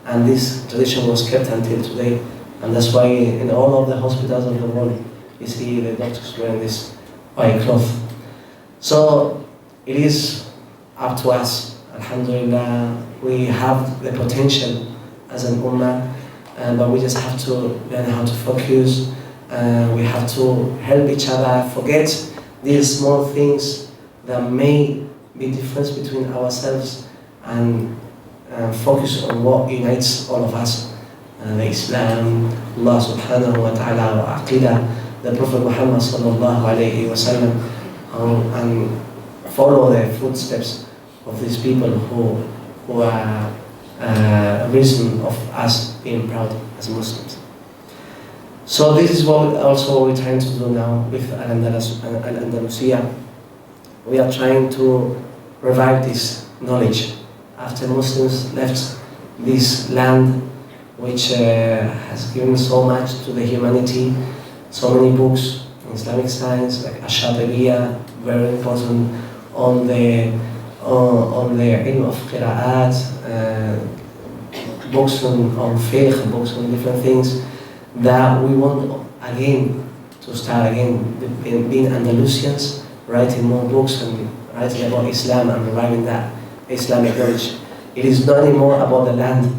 and this tradition was kept until today. And that's why in all of the hospitals of the world, you see the doctors wearing this white cloth. So it is up to us. Alhamdulillah, we have the potential as an ummah, but we just have to learn how to focus. We have to help each other, forget these small things that may be difference between ourselves, and focus on what unites all of us. The Islam, Allah subhanahu wa ta'ala, wa aqidah, the Prophet Muhammad sallallahu alayhi wa sallam, and follow the footsteps of these people who are a reason of us being proud as Muslims. So this is what we're trying to do now with Andalusia. We are trying to revive this knowledge after Muslims left this land, which has given so much to the humanity, so many books, in Islamic science, like Ash-Shatibiyya, very important on the ilm of qira'at, books on fiqh, books on different things, that we want again to start again being Andalusians, writing more books and writing about Islam and reviving that Islamic knowledge. It is not anymore about the land,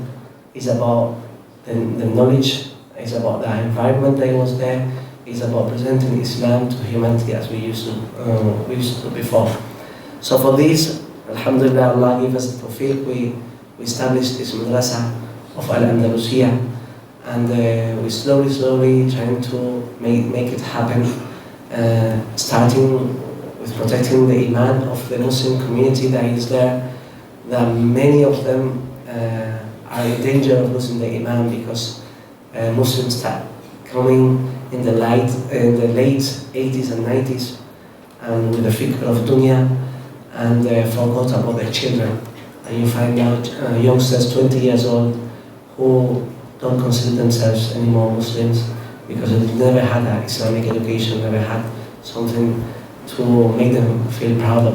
it's about the knowledge, it's about the environment that was there, it's about presenting Islam to humanity as we used to before. So for this, alhamdulillah, Allah gave us the tawfiq. We established this madrasa of Andalusia, and we slowly trying to make it happen, starting with protecting the iman of the Muslim community that is there, that many of them are in danger of losing the iman because Muslims start coming in the late 80s and 90s and with the fikr of dunya, and forgot about their children. And you find out youngsters 20 years old who don't consider themselves anymore Muslims because they never had an Islamic education, never had something to make them feel proud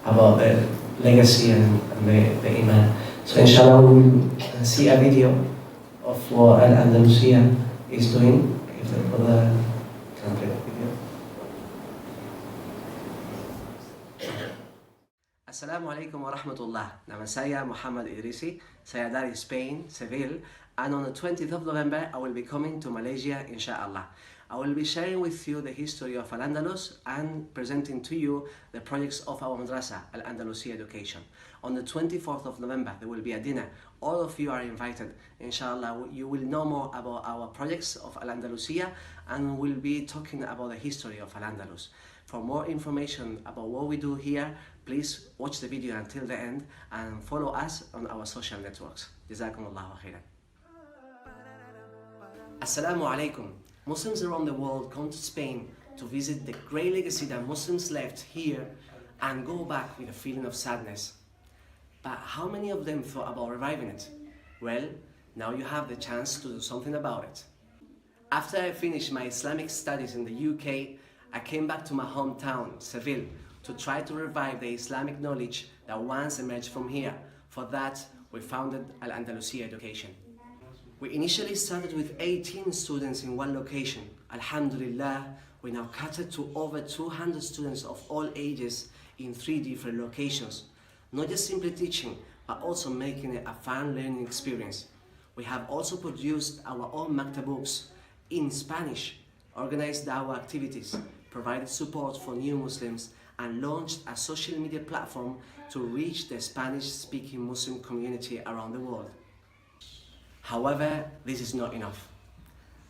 about their legacy and the iman. So inshallah we will see a video of what Andalusia is doing. If the brother can play the video. Assalamu alaikum wa rahmatullah. Nama saya Muhammad Idrissi. Saya dari Spain, Seville, and on the 20th of November I will be coming to Malaysia, inshallah. I will be sharing with you the history of Al-Andalus and presenting to you the projects of our madrasa, Al-Andalusia Education. On the 24th of November, there will be a dinner. All of you are invited. Inshallah, you will know more about our projects of Al-Andalusia, and we'll be talking about the history of Al-Andalus. For more information about what we do here, please watch the video until the end and follow us on our social networks. Jazakumullahu khairan. Assalamu alaikum. Muslims around the world come to Spain to visit the great legacy that Muslims left here and go back with a feeling of sadness. But how many of them thought about reviving it? Well, now you have the chance to do something about it. After I finished my Islamic studies in the UK, I came back to my hometown, Seville, to try to revive the Islamic knowledge that once emerged from here. For that, we founded Al-Andalusia Education. We initially started with 18 students in one location. Alhamdulillah, we now cater to over 200 students of all ages in 3 different locations. Not just simply teaching, but also making it a fun learning experience. We have also produced our own maktab books in Spanish, organized our activities, provided support for new Muslims, and launched a social media platform to reach the Spanish-speaking Muslim community around the world. However, this is not enough.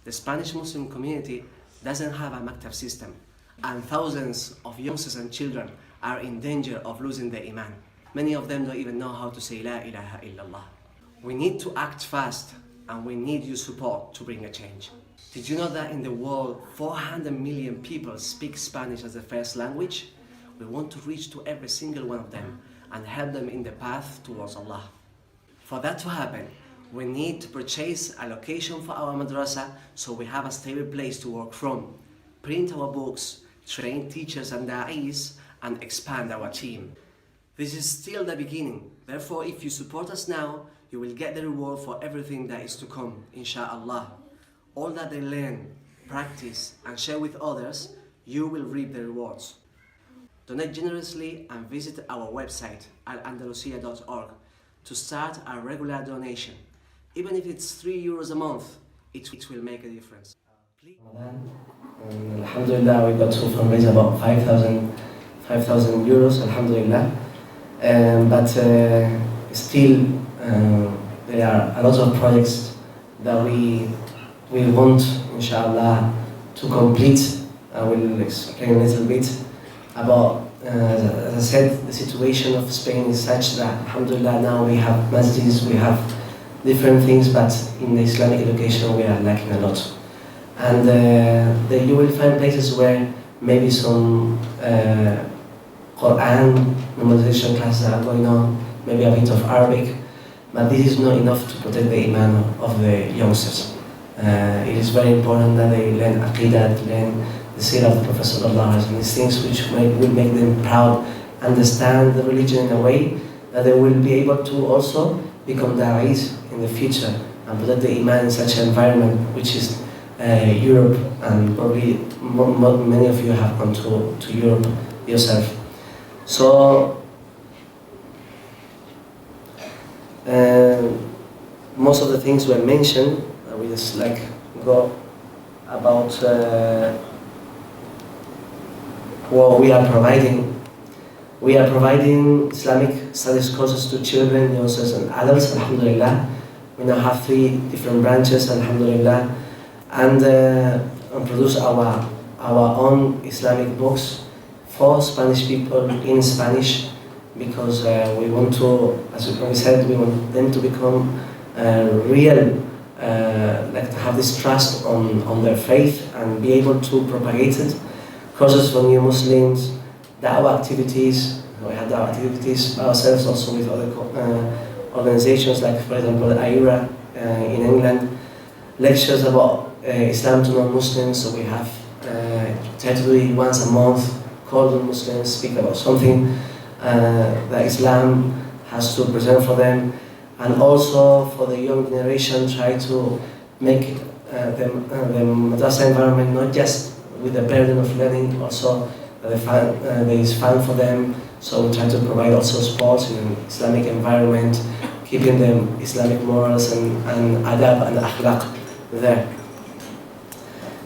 The Spanish Muslim community doesn't have a maktab system, and thousands of youngsters and children are in danger of losing their iman. Many of them don't even know how to say La ilaha illallah. We need to act fast, and we need your support to bring a change. Did you know that in the world 400 million people speak Spanish as their first language? We want to reach to every single one of them and help them in the path towards Allah. For that to happen, we need to purchase a location for our madrasa so we have a stable place to work from, print our books, train teachers and da'is, and expand our team. This is still the beginning. Therefore, if you support us now, you will get the reward for everything that is to come, inshallah. All that they learn, practice, and share with others, you will reap the rewards. Donate generously and visit our website, alandalusia.org, to start a regular donation. Even if it's €3 a month, it will make a difference. Alhamdulillah, we got to fundraise about 5,000 euros, alhamdulillah. But still, there are a lot of projects that we want, inshallah, to complete. I will explain a little bit about, as I said, the situation of Spain is such that, alhamdulillah, now we have masjids, we have different things, but in the Islamic education we are lacking a lot. And you will find places where maybe some Quran memorization classes are going on, maybe a bit of Arabic, but this is not enough to protect the iman of the youngsters. It is very important that they learn Aqidah, learn the seerah of the Prophet sallallahu alaihi wasallam, these things which will make them proud, understand the religion in a way that they will be able to also become da'is in the future and protect the iman in such an environment which is Europe, and probably many of you have gone to Europe yourself. So most of the things were mentioned. We just like go about what we are providing. We are providing Islamic studies courses to children, youngsters and adults, alhamdulillah. We now have 3 different branches, alhamdulillah, and produce our own Islamic books for Spanish people in Spanish, because we want to, as we said, we want them to become real, like to have this trust on their faith and be able to propagate it. Courses for new Muslims, da'wah activities. We have da'wah activities ourselves also with other organizations, like for example IRA in England. Lectures about Islam to non-Muslims, so we have tried to do it once a month, call the Muslims, speak about something that Islam has to present for them, and also for the young generation, try to make the madrasa environment not just with the burden of learning, also there is fun for them. So we try to provide also sports in an Islamic environment, keeping them Islamic morals and adab and akhlaq there.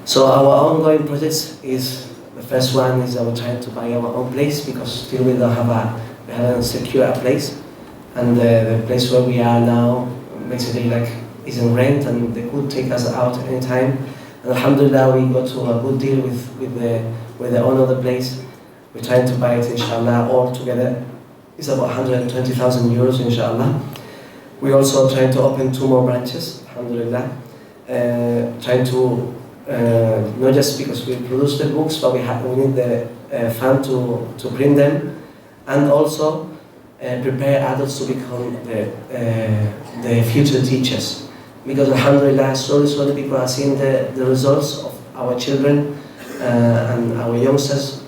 So our ongoing projects is, the first one is we're trying to buy our own place, because still we haven't secured a place, and the place where we are now basically like is in rent, and they could take us out anytime. And alhamdulillah, we got to a good deal with the owner of the place. We're trying to buy it, inshallah, all together. It's about 120,000 euros, inshallah. We're also trying to open 2 more branches, alhamdulillah. Trying to, not just because we produce the books, but we need the fund to print them, and also prepare adults to become the future teachers. Because alhamdulillah, slowly people are seeing the results of our children and our youngsters,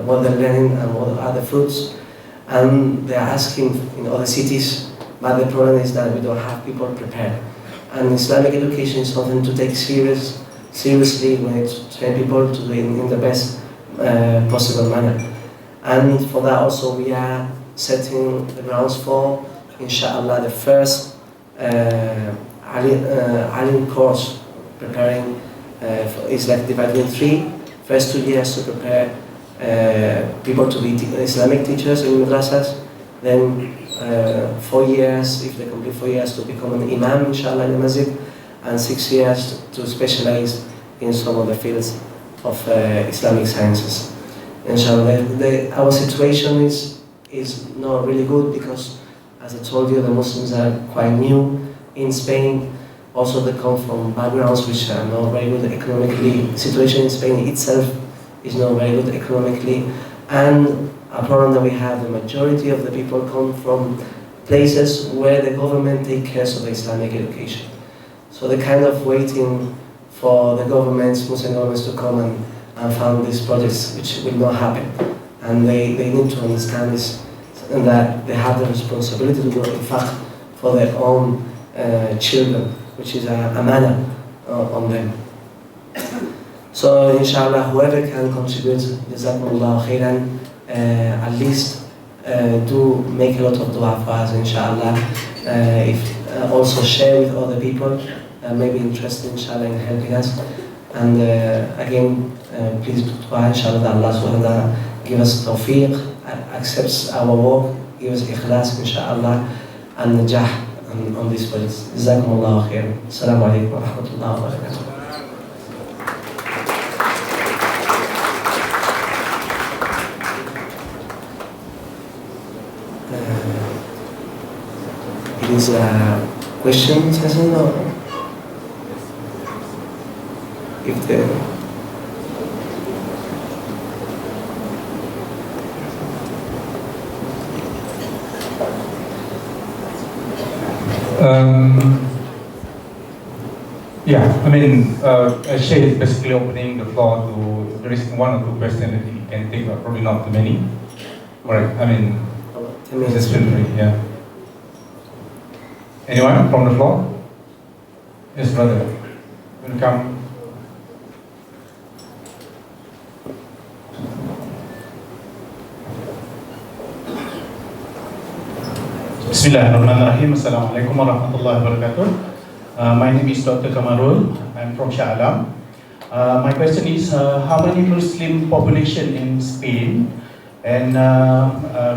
what they're learning and what are the fruits, and they're asking in other cities, but the problem is that we don't have people prepared. And Islamic education is something to take seriously when it's train people to do it in the best possible manner. And for that also we are setting the grounds for, inshallah, the first Alim course, preparing, it's like divided in 3. First 2 years to prepare people to be Islamic teachers in madrasas, then 4 years, if they complete 4 years, to become an imam, inshallah, in the masjid, and 6 years to specialize in some of the fields of Islamic sciences. Inshallah, our situation is not really good, because, as I told you, the Muslims are quite new in Spain. Also, they come from backgrounds which are not very good economically. The situation in Spain itself is not very good economically, and a problem that we have, the majority of the people come from places where the government takes care of the Islamic education. So they're kind of waiting for the governments, Muslim governments, to come and fund these projects, which will not happen. And they need to understand this, and that they have the responsibility to do it, in fact, for their own children, which is a manner on them. So inshallah, whoever can contribute, jazakumullah khairan, at least do make a lot of dua for us, inshallah. Also share with other people that may be interested, inshallah, in helping us. And again, please do dua, inshallah, that Allah subhanahu wa ta'ala give us tawfiq, accepts our work, give us ikhlas, inshallah, and najah on these projects. Jazakumullah khairan. Assalamu alaikum wa rahmatullahi wa barakatuh. It is a question session, or if the Yeah, I mean, Shay is basically opening the floor to, there is one or two questions that he can take, but probably not too many. Alright, I mean, just feel free, yeah. Anyone from the floor? Yes, brother. Welcome. Bismillahirrahmanirrahim. Assalamualaikum warahmatullahi wabarakatuh. My name is Dr. Kamarul. I'm from Shah Alam. My question is, how many Muslim population in Spain? And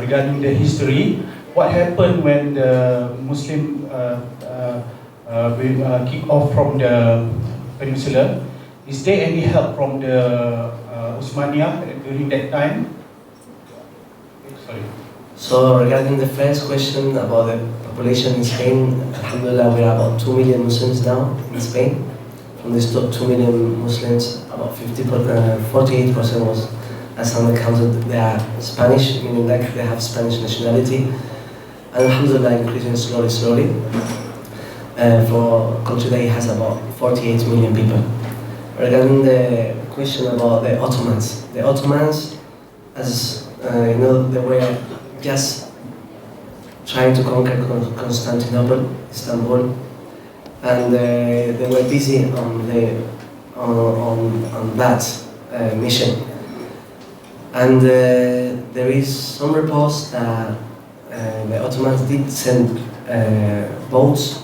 regarding the history, what happened when the Muslim kick off from the peninsula? Is there any help from the Uthmaniyah during that time? Sorry. So regarding the first question about the population in Spain, alhamdulillah, we are about 2 million Muslims now in Spain. From these 2 million Muslims, about 48% was, as some counted, they are Spanish, meaning like they have Spanish nationality. And alhamdulillah, increasing slowly. For a country that has about 48 million people. Regarding the question about the Ottomans, as you know, they were just trying to conquer Constantinople, Istanbul, and they were busy on that mission. And there is some reports that the Ottomans did send boats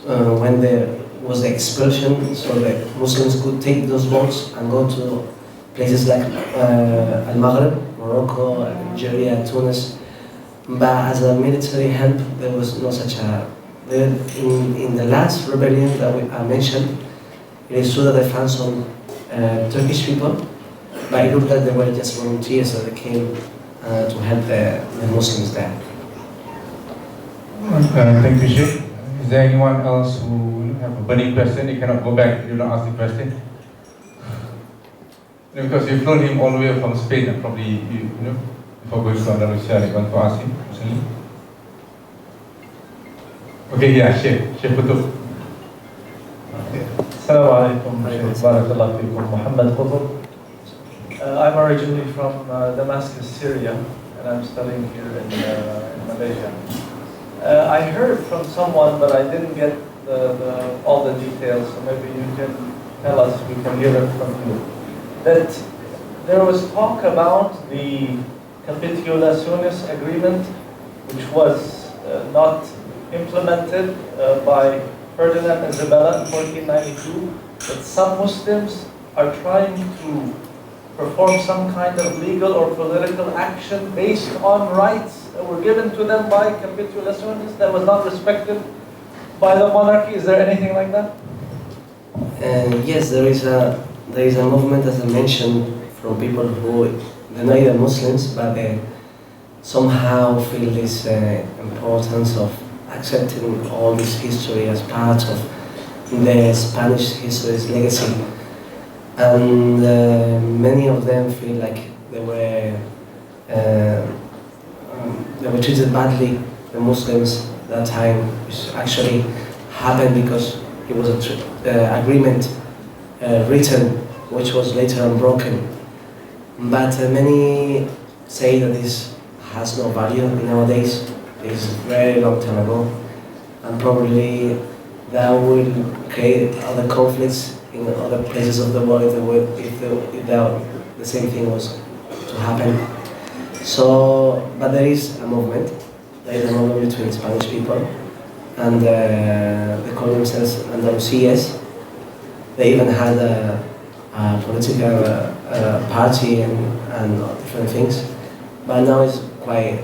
when there was the expulsion, so the Muslims could take those boats and go to places like Al-Maghrib, Morocco, Algeria, Tunis. But as a military help, there was no such a... In the last rebellion that I mentioned, it is true that they found some Turkish people, but it looked like they were just volunteers that they came to help the Muslims there. Thank you, Sheikh. Is there anyone else who have a burning question? You cannot go back if you don't ask the question. Because you've known him all the way from Spain, and probably, before going to Andalusia, you want to ask him personally. Okay, yeah, Sheikh Kutub. Assalamualaikum warahmatullahi wabarakatuh. Muhammad Qutb. I'm originally from Damascus, Syria, and I'm studying here in Malaysia. I heard from someone, but I didn't get all the details, so maybe you can tell us, we can hear it from you. That there was talk about the Capitulaciones Agreement, which was not implemented by Ferdinand and Isabella in 1492, that some Muslims are trying to perform some kind of legal or political action based on rights that were given to them by Capitulaciones that was not respected by the monarchy. Is there anything like that? Yes, there is a movement, as I mentioned, from people who they're not even Muslims, but they somehow feel this importance of accepting all this history as part of the Spanish history's legacy. And many of them feel like they were treated badly, the Muslims, at that time, which actually happened because it was an agreement written, which was later unbroken. But many say that this has no value nowadays. It's a very long time ago, and probably that will create other conflicts in other places of the world if the same thing was to happen. So, but there is a movement. There is a movement between Spanish people, and they call themselves Andalusias. They even had a political party and different things, but now it's quiet.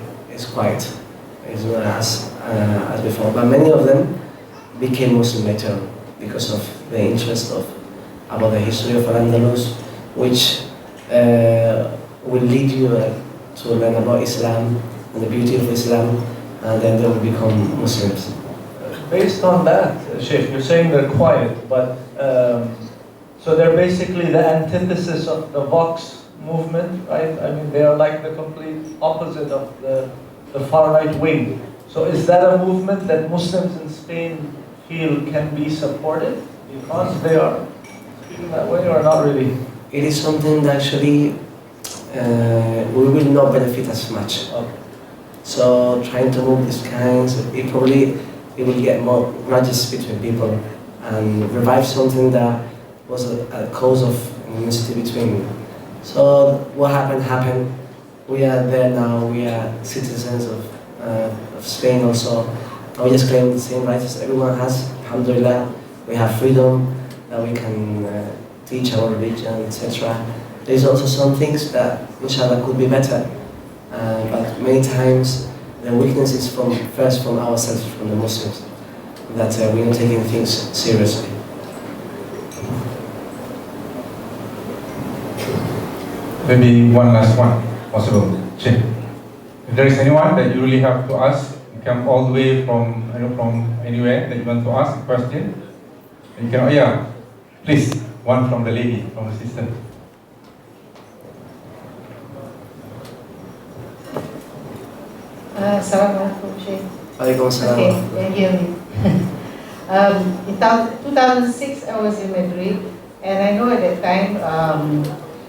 It's not as before. But many of them became Muslim later because of the interest about the history of Al-Andalus, which will lead you to learn about Islam and the beauty of Islam, and then they will become Muslims. Based on that, Sheikh, you're saying they're quiet, but so they're basically the antithesis of the Vox movement, right? I mean, they are like the complete opposite of the far right wing. So is that a movement that Muslims in Spain feel can be supported? because they are speaking that way or not really? It is something that actually we will not benefit as much. Okay. So trying to move these kinds, it will get more grudges between people and revive something that was a cause of animosity between. So what happened. We are there now. We are citizens of Spain also. And we just claim the same rights as everyone has. Alhamdulillah, we have freedom that we can teach our religion, etc. There's also some things that, inshallah, could be better. But many times the weakness is first from ourselves, from the Muslims, that we're not taking things seriously. Maybe one last one, possible. Syeikh, if there is anyone that you really have to ask, you come all the way from anywhere that you want to ask a question, you can, yeah, please, one from the lady, from the sister. Assalamualaikum, Syeikh. Waalaikumsalam. Okay, can you hear me? In 2006, I was in Madrid, and I know at that time,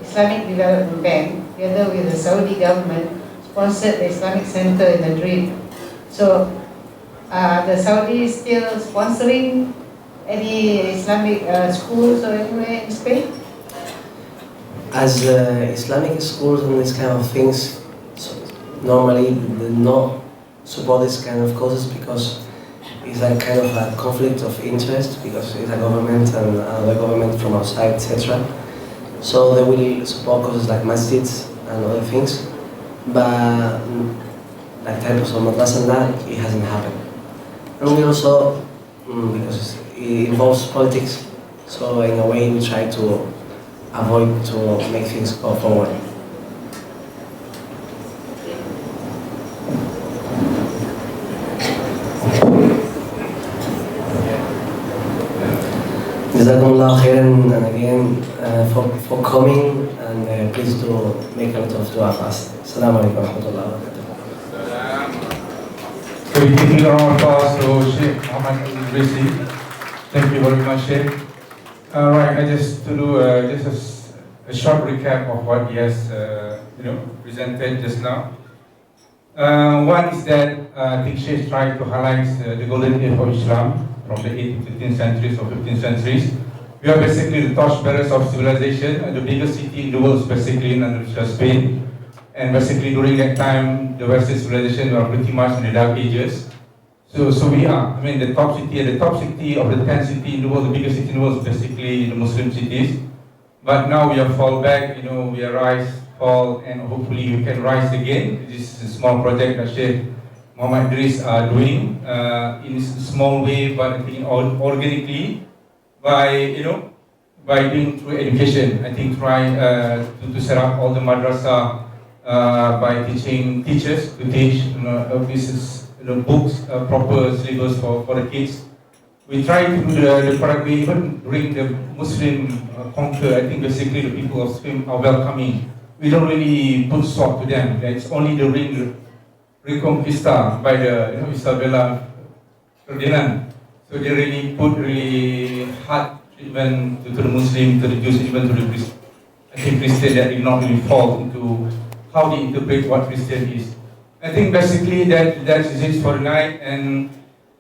Islamic Development Bank, together with the Saudi government, sponsored the Islamic Center in Madrid. So, the Saudi still sponsoring any Islamic schools or anywhere in Spain? As Islamic schools and these kind of things, normally they not support this kind of causes because it's a kind of a conflict of interest, because it's a government and another government from outside, etc. So they will support causes like masjids and other things, but like types of madrasa and that, it hasn't happened. And we also, because it involves politics, so in a way we try to avoid to make things go forward. Jazakumullah khairan, and again for coming, and please do make a lot of dua for us. Assalamu alaikum wa rahmatullahi wa barakatuh. So we give a round of applause to Syeikh Muhammad Idrissi. Thank you very much, Syeikh. Right, I just to do just a short recap of what he has presented just now. One is that I think Syeikh tried to highlight the golden age of Islam from the 8th to 15th centuries or 15th centuries. We are basically the torchbearers of civilization, and the biggest city in the world is basically in Andalusia, Spain. And basically during that time, the Western civilization were pretty much in the dark ages. So we are, I mean, the top city, and the top city of the 10th city in the world, the biggest city in the world is basically the Muslim cities. But now we have fall back, we are rise, fall, and hopefully we can rise again. This is a small project that Syeikh Muhammad Idris are doing in a small way, but I think organically by doing through education. I think try to set up all the madrasa by teaching teachers to teach books, proper syllabus for the kids. We try to do the correct way even during the Muslim conquer. I think basically the people of Spain are welcoming. We don't really put sword to them. It's only the Reconquista by the Isabella Ferdinand. So they really put really hard treatment to the Muslim, to the Jews, even to the Christian that did not really fall into how they interpret what Christian is. I think basically that is it for tonight, and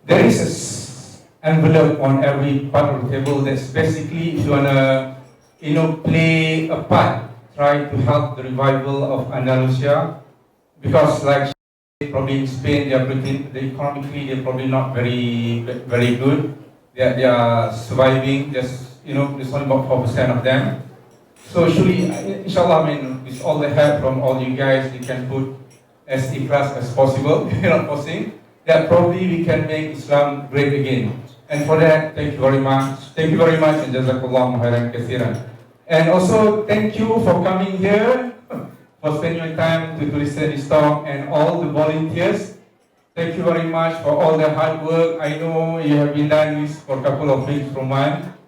there is an envelope on every part of the table that's basically if you wanna play a part, try to help the revival of Andalusia, because like probably in Spain, economically they're probably not very good. They are surviving. There's only about 4% of them. So surely, inshallah, with all the help from all you guys, you can put as ikhlas as possible. Not possible. That probably we can make Islam great again. And for that, thank you very much. Thank you very much, and jazakallahu khairan kathiran. And also, thank you for coming here, for spending your time to listen to this talk, and all the volunteers. Thank you very much for all the hard work. I know you have been doing this for a couple of weeks from one.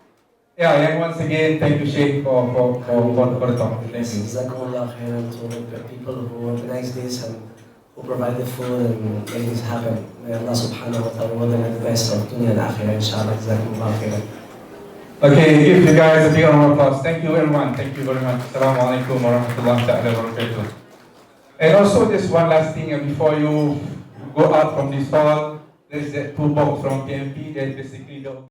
Yeah, and once again, thank you, Syeikh, for the talk. Thank you. Jazakumullah khairan to the people who organize this and who provide the food and make this happen. May Allah subhanahu wa ta'ala reward them the best of dunya and akhirah, inshallah. Jazakumullah khairan. Okay, give you guys a big round of applause. Thank you everyone. Thank you very much. Assalamu alaikum warahmatullahi wabarakatuh. And also just one last thing before you go out from this hall, there's that toolbox from PMP that basically the